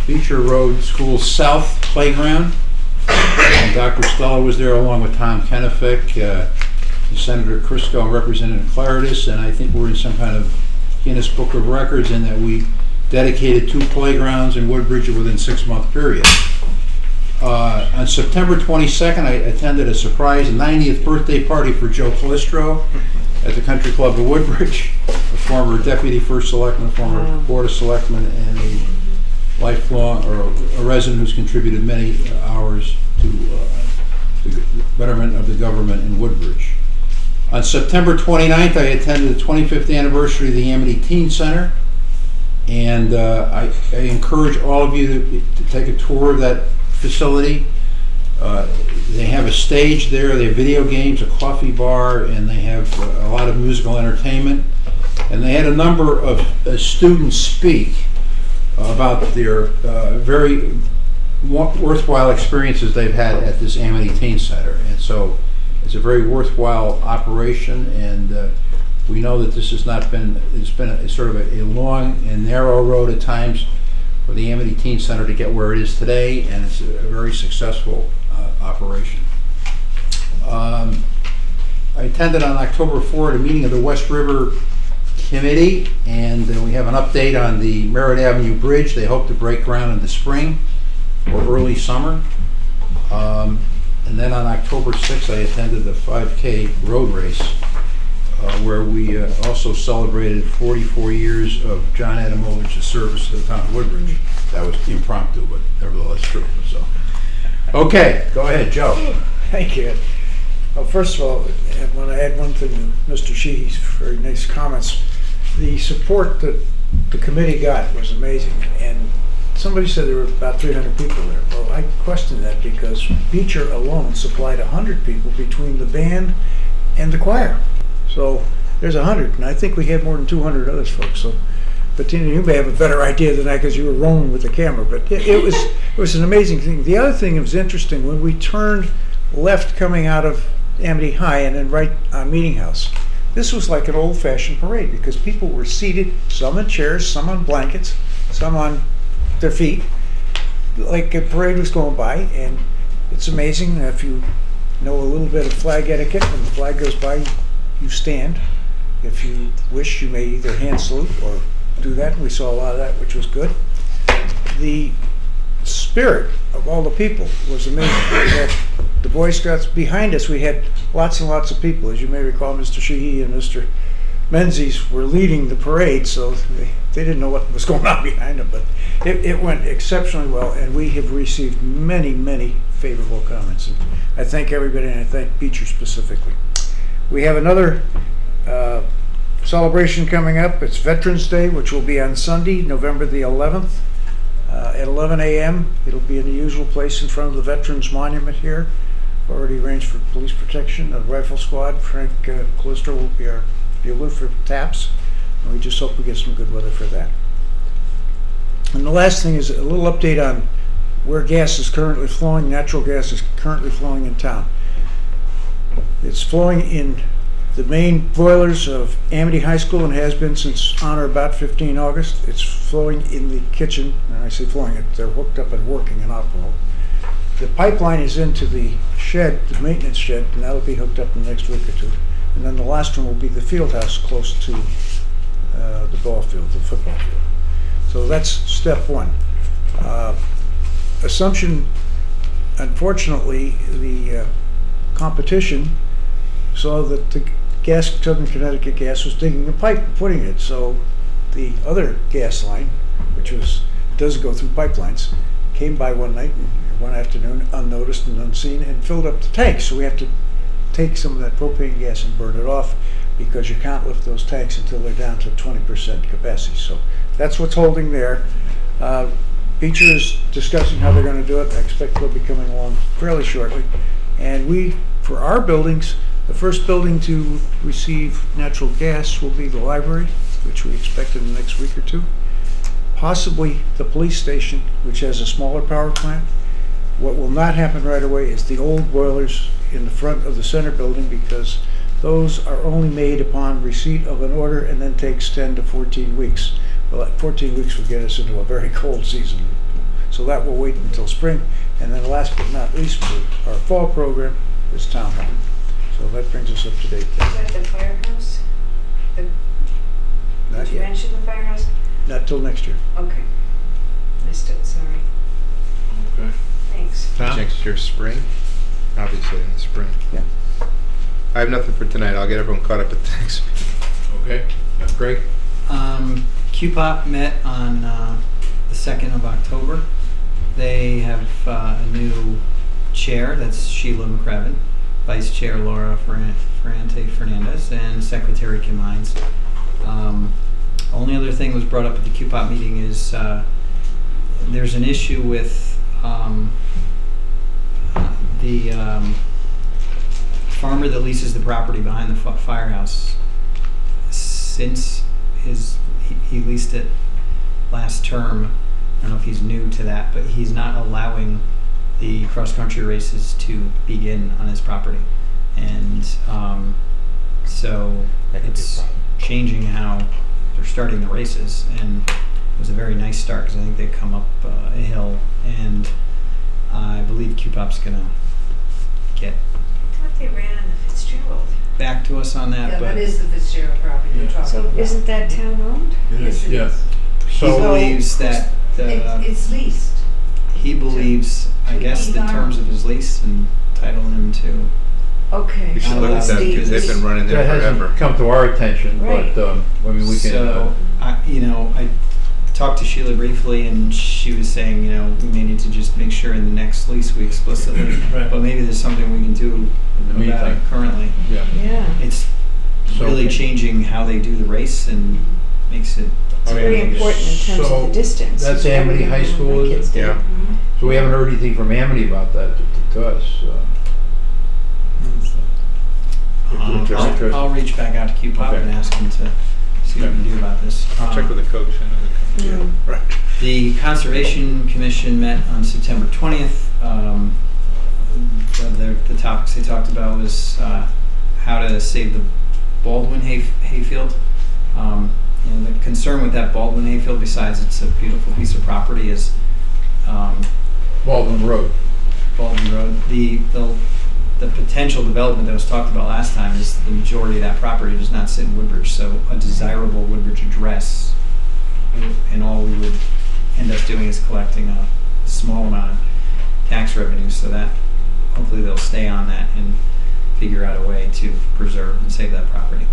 Beecher Road School South Playground. And Dr. Stella was there along with Tom Kennefick, Senator Crisco, and Representative Claridis, and I think we're in some kind of Guinness Book of Records in that we dedicated 2 playgrounds in Woodbridge within a 6-month period. On September 22nd, I attended a surprise 90th birthday party for Joe Calistro at the Country Club of Woodbridge, a former Deputy First Selectman, a former Board of Selectmen, and a lifelong, or a resident who's contributed many hours to the betterment of the government in Woodbridge. On September 29th, I attended the 25th anniversary of the Amity Teen Center, and I encourage all of you to take a tour of that facility. They have a stage there, they have video games, a coffee bar, and they have a lot of musical entertainment. And they had a number of students speak about their very worthwhile experiences they've had at this Amity Teen Center. And so it's a very worthwhile operation, and we know that this has not been, it's been a sort of a long and narrow road at times for the Amity Teen Center to get where it is today, and it's a very successful operation. I attended on October 4th a meeting of the West River Committee, and we have an update on the Merritt Avenue Bridge. They hope to break ground in the spring or early summer. And then on October 6th, I attended the 5K road race, where we also celebrated 44 years of John Adamovich's service to the town of Woodbridge. That was impromptu, but nevertheless true. So, okay, go ahead, Joe. Thank you. Well, first of all, I want to add one thing to Mr. Sheehy's very nice comments. The support that the committee got was amazing, and somebody said there were about 300 people there. Well, I question that because Beecher alone supplied 100 people between the band and the choir. So there's 100, and I think we had more than 200 others folks. So, but Tina, you may have a better idea than I because you were rolling with the camera. But it was an amazing thing. The other thing that was interesting, when we turned left coming out of Amity High and then right on Meeting House, this was like an old-fashioned parade because people were seated, some in chairs, some on blankets, some on their feet, like a parade was going by. And it's amazing if you know a little bit of flag etiquette. When the flag goes by, you stand. If you wish, you may either hand salute or do that. We saw a lot of that, which was good. The spirit of all the people was amazing. We had the Boy Scouts behind us. We had lots and lots of people. As you may recall, Mr. Sheehy and Mr. Menzies were leading the parade, so they didn't know what was going on behind them, but it went exceptionally well, and we have received many, many favorable comments. And I thank everybody, and I thank Beecher specifically. We have another celebration coming up. It's Veterans Day, which will be on Sunday, November the 11th, at 11 a.m. It'll be in the usual place in front of the Veterans Monument here. Already arranged for police protection. The rifle squad, Frank Callister, will be our dealer for taps, and we just hope we get some good weather for that. And the last thing is a little update on where gas is currently flowing. Natural gas is currently flowing in town. It's flowing in the main boilers of Amity High School and has been since on or about 15 August. It's flowing in the kitchen, and I say flowing, they're hooked up and working in operable. The pipeline is into the shed, the maintenance shed, and that'll be hooked up in the next week or two. And then the last one will be the field house close to the ball field, the football field. So that's step one. Assumption, unfortunately, the competition saw that the Southern Connecticut Gas was digging a pipe and putting it. So the other gas line, which does go through pipelines, came by one night, one afternoon, unnoticed and unseen, and filled up the tank. So we have to take some of that propane gas and burn it off, because you can't lift those tanks until they're down to 20% capacity. So that's what's holding there. Beecher is discussing how they're going to do it. I expect they'll be coming along fairly shortly. And we, for our buildings, the first building to receive natural gas will be the library, which we expect in the next week or two. Possibly the police station, which has a smaller power plant. What will not happen right away is the old boilers in the front of the center building, because those are only made upon receipt of an order and then takes 10 to 14 weeks. Well, that 14 weeks will get us into a very cold season. So that will wait until spring. And then last but not least, for our fall program is town hall. So that brings us up to date. Is that the firehouse? Not Did you yet. mention the firehouse? Not till next year. Okay. Missed it, sorry. Okay. Thanks. Next year, spring? Obviously in the spring. Yeah. I have nothing for tonight. I'll get everyone caught up at the next meeting. Okay. Greg? QPOP met on the 2nd of October. They have a new chair, that's Sheila McCraven, Vice Chair Laura Ferrante Fernandez, and Secretary Kim Hines. Only other thing was brought up at the QPOP meeting is there's an issue with the farmer that leases the property behind the firehouse. Since he leased it last term, I don't know if he's new to that, but he's not allowing the cross-country races to begin on his property. And so it's changing how they're starting the races. And it was a very nice start, because I think they come up a hill, and I believe QPOP's going to get I thought they ran on the Fitzgerald. back to us on that. Yeah, but that is the Fitzgerald property you're talking So about. isn't that town-owned? Yes, it is. he believes that It's leased. he believes, I guess, the terms of his lease entitle him to. Okay. We should look at that, because they've been running there That forever. hasn't come to our attention, Right. but, I mean, we can, So, I talked to Sheila briefly, and she was saying, we may need to just make sure in the next lease we explicitly, Right. but maybe there's something we can do in the about meantime, it currently. yeah. Yeah. It's So- really changing how they do the race and makes it. It's very important in terms of the distance. That's I Amity remember High when School, my is it? kids did. Yeah. Mhm. So we haven't heard anything from Amity about that to us. If they're interested. I'll reach back out to QPOP Okay. and ask him to see what we can do about this. I'll check with the coach. I know Mm. Right. The Conservation Commission met on September 20th. The topics they talked about was how to save the Baldwin hayfield. The concern with that Baldwin hayfield, besides it's a beautiful piece of property, is Baldwin Road. Baldwin Road. The potential development that was talked about last time is the majority of that property does not sit in Woodbridge, so a desirable Woodbridge address, and all we would end up doing is collecting a small amount of tax revenue, so that hopefully they'll stay on that and figure out a way to preserve and save that property.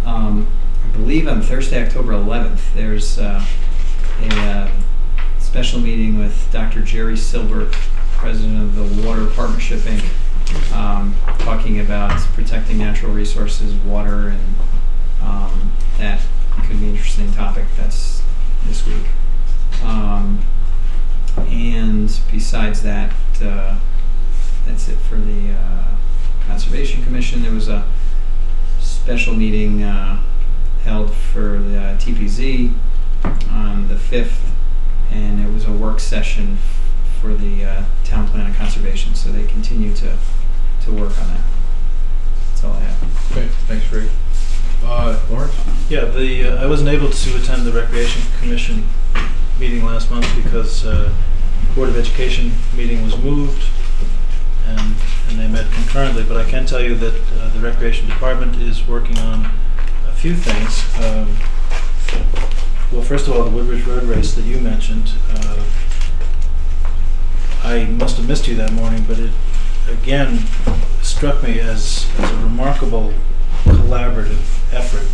I believe on Thursday, October 11th, there's a special meeting with Dr. Jerry Silbert, president of the Water Partnership, Inc., talking about protecting natural resources, water, and that could be an interesting topic. That's this week. And besides that, that's it for the Conservation Commission. There was a special meeting held for the TPZ on the 5th, and it was a work session for the town plan and conservation, so they continue to work on that. That's all I have. Okay, thanks, Greg. Lawrence? Yeah, I wasn't able to attend the Recreation Commission meeting last month because Board of Education meeting was moved, and they met concurrently, but I can tell you that the Recreation Department is working on a few things. Well, first of all, the Woodbridge Road Race that you mentioned, I must have missed you that morning, but it again struck me as a remarkable collaborative effort.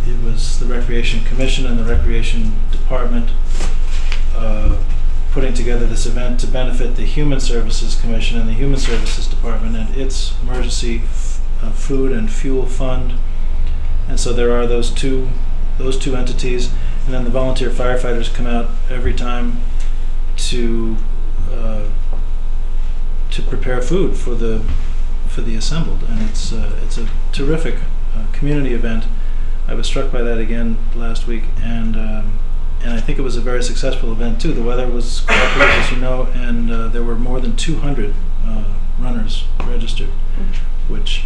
It was the Recreation Commission and the Recreation Department putting together this event to benefit the Human Services Commission and the Human Services Department and its emergency food and fuel fund. And so there are those two entities, and then the volunteer firefighters come out every time to prepare food for the assembled, and it's a terrific community event. I was struck by that again last week, and I think it was a very successful event too. The weather was cooperative, as you know, and there were more than 200 runners registered, which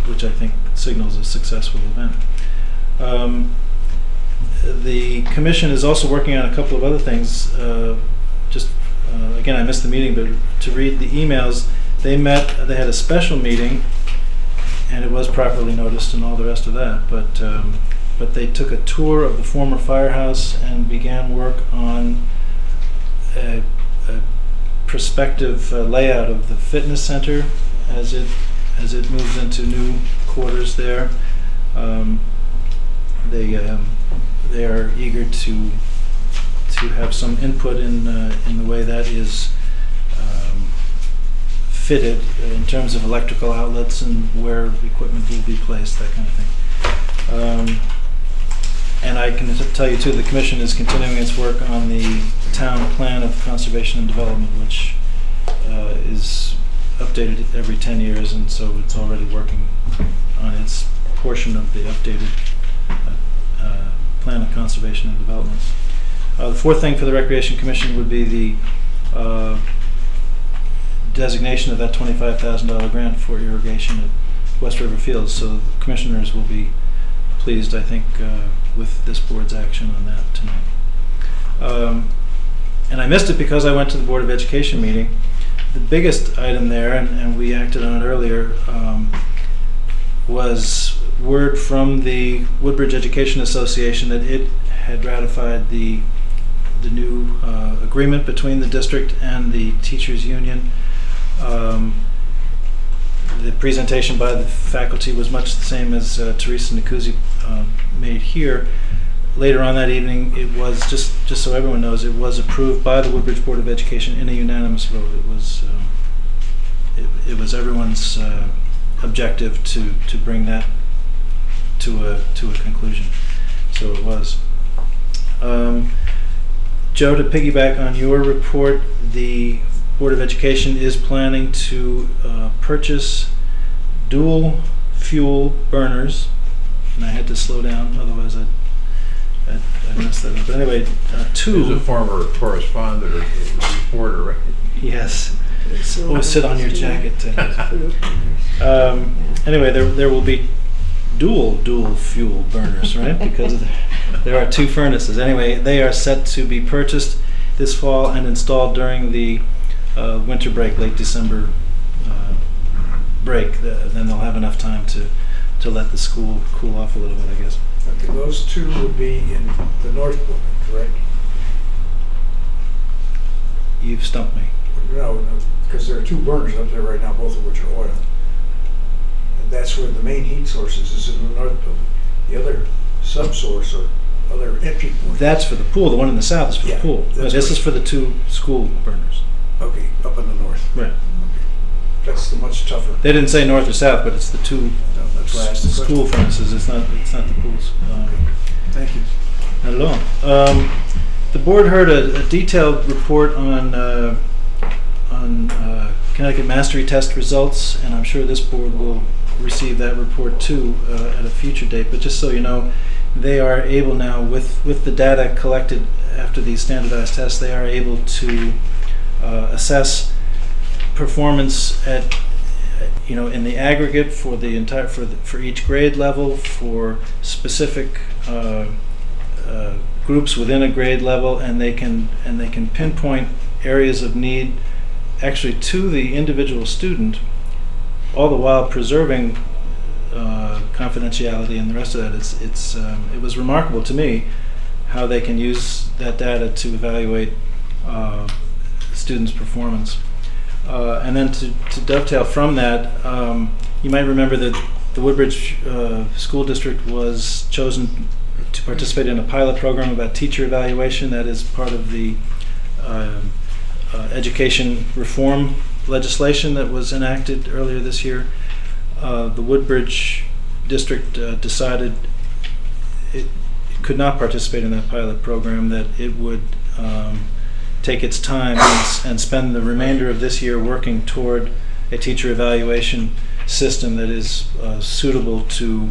I think signals a successful event. The commission is also working on a couple of other things. Again, I missed the meeting, but to read the emails, they had a special meeting, and it was properly noticed and all the rest of that, but they took a tour of the former firehouse and began work on a prospective layout of the fitness center as it moves into new quarters there. They are eager to have some input in the way that is fitted in terms of electrical outlets and where equipment will be placed, that kind of thing. And I can tell you too, the commission is continuing its work on the town plan of conservation and development, which is updated every 10 years, and so it's already working on its portion of the updated plan of conservation and development. The fourth thing for the Recreation Commission would be the designation of that $25,000 grant for irrigation at West River Fields. So the commissioners will be pleased, I think, with this board's action on that tonight. And I missed it because I went to the Board of Education meeting. The biggest item there, and we acted on it earlier, was word from the Woodbridge Education Association that it had ratified the new agreement between the district and the teachers union. The presentation by the faculty was much the same as Teresa Nikuzi made here. Later on that evening, it was, just so everyone knows, it was approved by the Woodbridge Board of Education in a unanimous vote. It was everyone's objective to bring that to a conclusion. So it was. Joe, to piggyback on your report, the Board of Education is planning to purchase dual fuel burners, and I had to slow down, otherwise I'd messed that up. But anyway, two. He's a former correspondent or reporter, right? Yes. Always sit on your jacket. Anyway, there will be dual fuel burners, right? Because there are two furnaces. Anyway, they are set to be purchased this fall and installed during the winter break, late December break. Then they'll have enough time to let the school cool off a little bit, I guess. Okay, those two would be in the north building, correct? You've stumped me. No, because there are two burners up there right now, both of which are oil. And that's where the main heat source is in the north building. The other sub-source or other entry point. That's for the pool. The one in the south is for the pool. This is for the two school burners. Okay, up in the north. Right. Okay. That's the much tougher. They didn't say north or south, but it's the two that's why I asked the school furnaces. It's not the pools. Thank you. Not at all. The board heard a detailed report on Connecticut Mastery Test results, and I'm sure this board will receive that report too at a future date. But just so you know, they are able now, with the data collected after these standardized tests, they are able to assess performance at, in the aggregate for the entire for each grade level, for specific groups within a grade level, and they can pinpoint areas of need actually to the individual student, all the while preserving confidentiality and the rest of that. It was remarkable to me how they can use that data to evaluate students' performance. And then to dovetail from that, you might remember that the Woodbridge School District was chosen to to participate in a pilot program about teacher evaluation. That is part of the education reform legislation that was enacted earlier this year. The Woodbridge district decided it could not participate in that pilot program, that it would take its time and spend the remainder of this year working toward a teacher evaluation system that is suitable to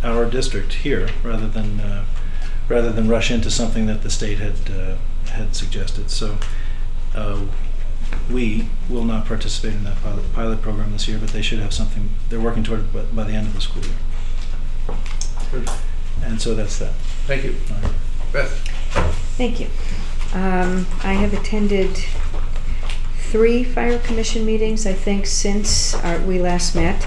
our district here, rather than rush into something that the state had suggested. So we will not participate in that pilot program this year, but they should have something they're working toward it by the end of the school year. Good. And so that's that. Thank you. All right. Beth? Thank you. I have attended 3 fire commission meetings, I think, since we last met.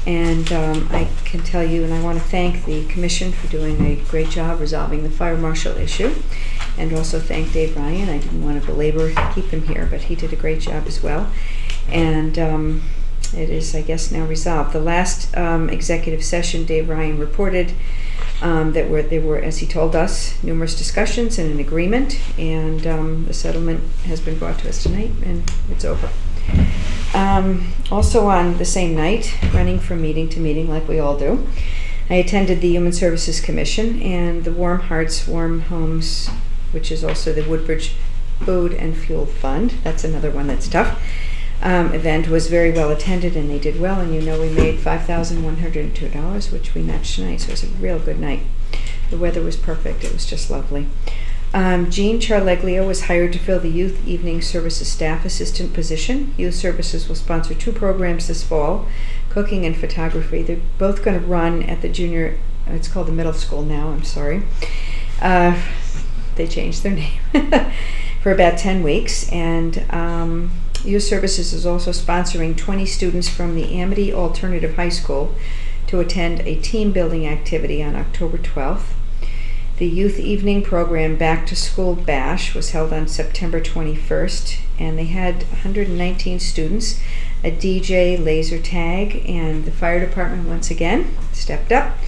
And I can tell you, and I want to thank the commission for doing a great job resolving the fire marshal issue. And also thank Dave Ryan. I didn't want to belabor, keep him here, but he did a great job as well. And it is, I guess, now resolved. The last executive session, Dave Ryan reported that there were, as he told us, numerous discussions and an agreement, and the settlement has been brought to us tonight, and it's over. Also on the same night, running from meeting to meeting like we all do, I attended the Human Services Commission and the Warm Hearts, Warm Homes, which is also the Woodbridge Food and Fuel Fund. That's another one that's tough. Event was very well attended, and they did well, and we made $5,102, which we matched tonight, so it was a real good night. The weather was perfect. It was just lovely. Jean Charleglio was hired to fill the Youth Evening Services Staff Assistant position. Youth Services will sponsor 2 programs this fall, cooking and photography. They're both going to run at the junior, it's called the middle school now, I'm sorry. They changed their name for about 10 weeks, and Youth Services is also sponsoring 20 students from the Amity Alternative High School to attend a team building activity on October 12th. The Youth Evening Program Back to School Bash was held on September 21st, and they had 119 students, a DJ, laser tag, and the fire department once again stepped up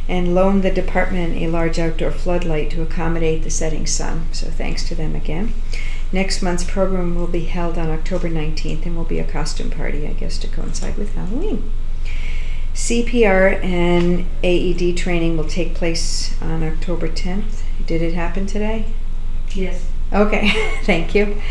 and loaned the department a large outdoor floodlight to accommodate the setting sun. So thanks to them again. Next month's program will be held on October 19th and will be a costume party, I guess, to coincide with Halloween. CPR and AED training will take place on October 10th. Did it happen today? Yes. Okay, thank you.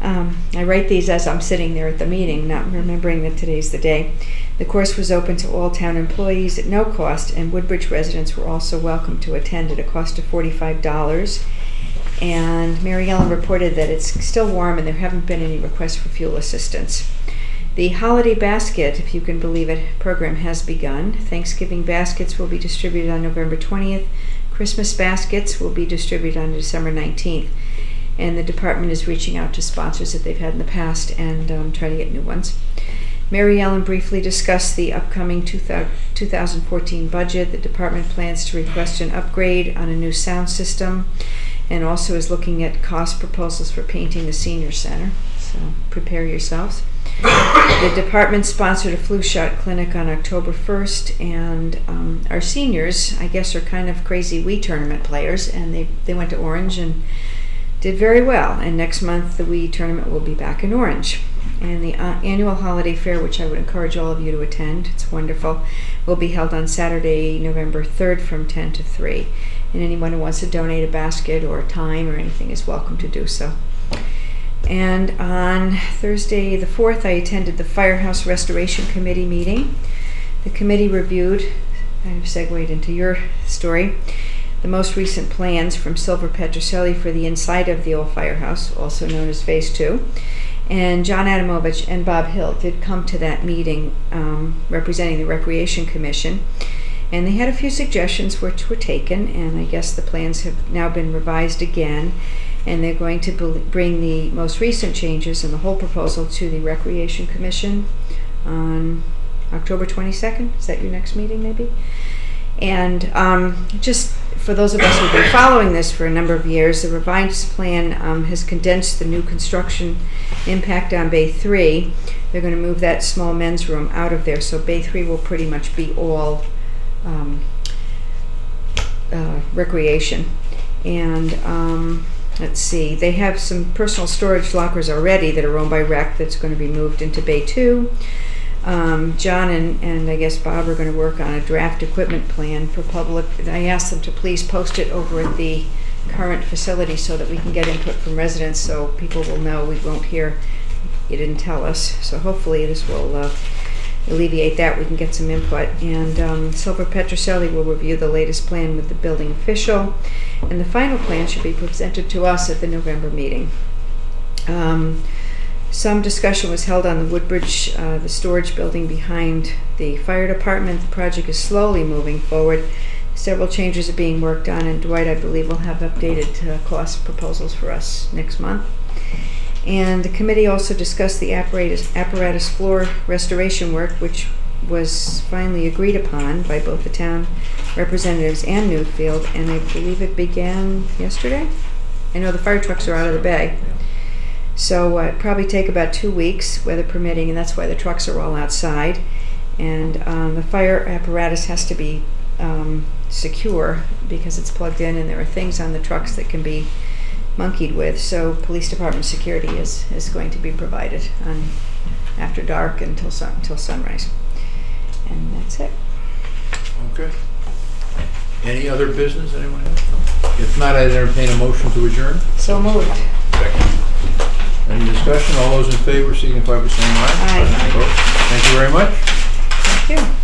I write these as I'm sitting there at the meeting, not remembering that today's the day. The course was open to all town employees at no cost, and Woodbridge residents were also welcome to attend at a cost of $45. And Mary Ellen reported that it's still warm and there haven't been any requests for fuel assistance. The Holiday Basket, if you can believe it, program has begun. Thanksgiving baskets will be distributed on November 20th. Christmas baskets will be distributed on December 19th. And the department is reaching out to sponsors that they've had in the past and trying to get new ones. Mary Ellen briefly discussed the upcoming 2014 budget. The department plans to request an upgrade on a new sound system, and also is looking at cost proposals for painting the senior center. So prepare yourselves. The department sponsored a flu shot clinic on October 1st, and our seniors, I guess, are kind of crazy Wii tournament players, and they went to Orange and did very well. And next month the Wii tournament will be back in Orange. And the annual holiday fair, which I would encourage all of you to attend, it's wonderful, will be held on Saturday, November 3rd from 10 to 3. And anyone who wants to donate a basket or time or anything is welcome to do so. And on Thursday the 4th, I attended the Firehouse Restoration Committee meeting. The committee reviewed, kind of segued into your story, the most recent plans from Silver Petrocelli for the inside of the old firehouse, also known as Phase 2. And John Adamovich and Bob Hill did come to that meeting representing the Recreation Commission. And they had a few suggestions which were taken, and I guess the plans have now been revised again. And they're going to bring the most recent changes and the whole proposal to the Recreation Commission on October 22nd. Is that your next meeting, maybe? And just for those of us who've been following this for a number of years, the revised plan has condensed the new construction impact on Bay 3. They're going to move that small men's room out of there, so Bay 3 will pretty much be all recreation. And let's see, they have some personal storage lockers already that are owned by Rec that's going to be moved into Bay 2. John and I guess Bob are going to work on a draft equipment plan for public. I asked them to please post it over at the current facility so that we can get input from residents, so people will know. We won't hear, you didn't tell us. So hopefully this will alleviate that. We can get some input. And Silver Petroselli will review the latest plan with the building official. And the final plan should be presented to us at the November meeting. Some discussion was held on the Woodbridge, the storage building behind the fire department. The project is slowly moving forward. Several changes are being worked on, and Dwight, I believe, will have updated cost proposals for us next month. And the committee also discussed the apparatus floor restoration work, which was finally agreed upon by both the town representatives and Newfield, and I believe it began yesterday. I know the fire trucks are out of the bay. So it'd probably take about 2 weeks, weather permitting, and that's why the trucks are all outside. And the fire apparatus has to be secure because it's plugged in, and there are things on the trucks that can be monkeyed with. So police department security is going to be provided after dark until sunrise. And that's it. Okay. Any other business anyone has? No? If not, I'd entertain a motion to adjourn. So moved. Any discussion? All those in favor signify by saying aye. Aye. Thank you very much. Thank you.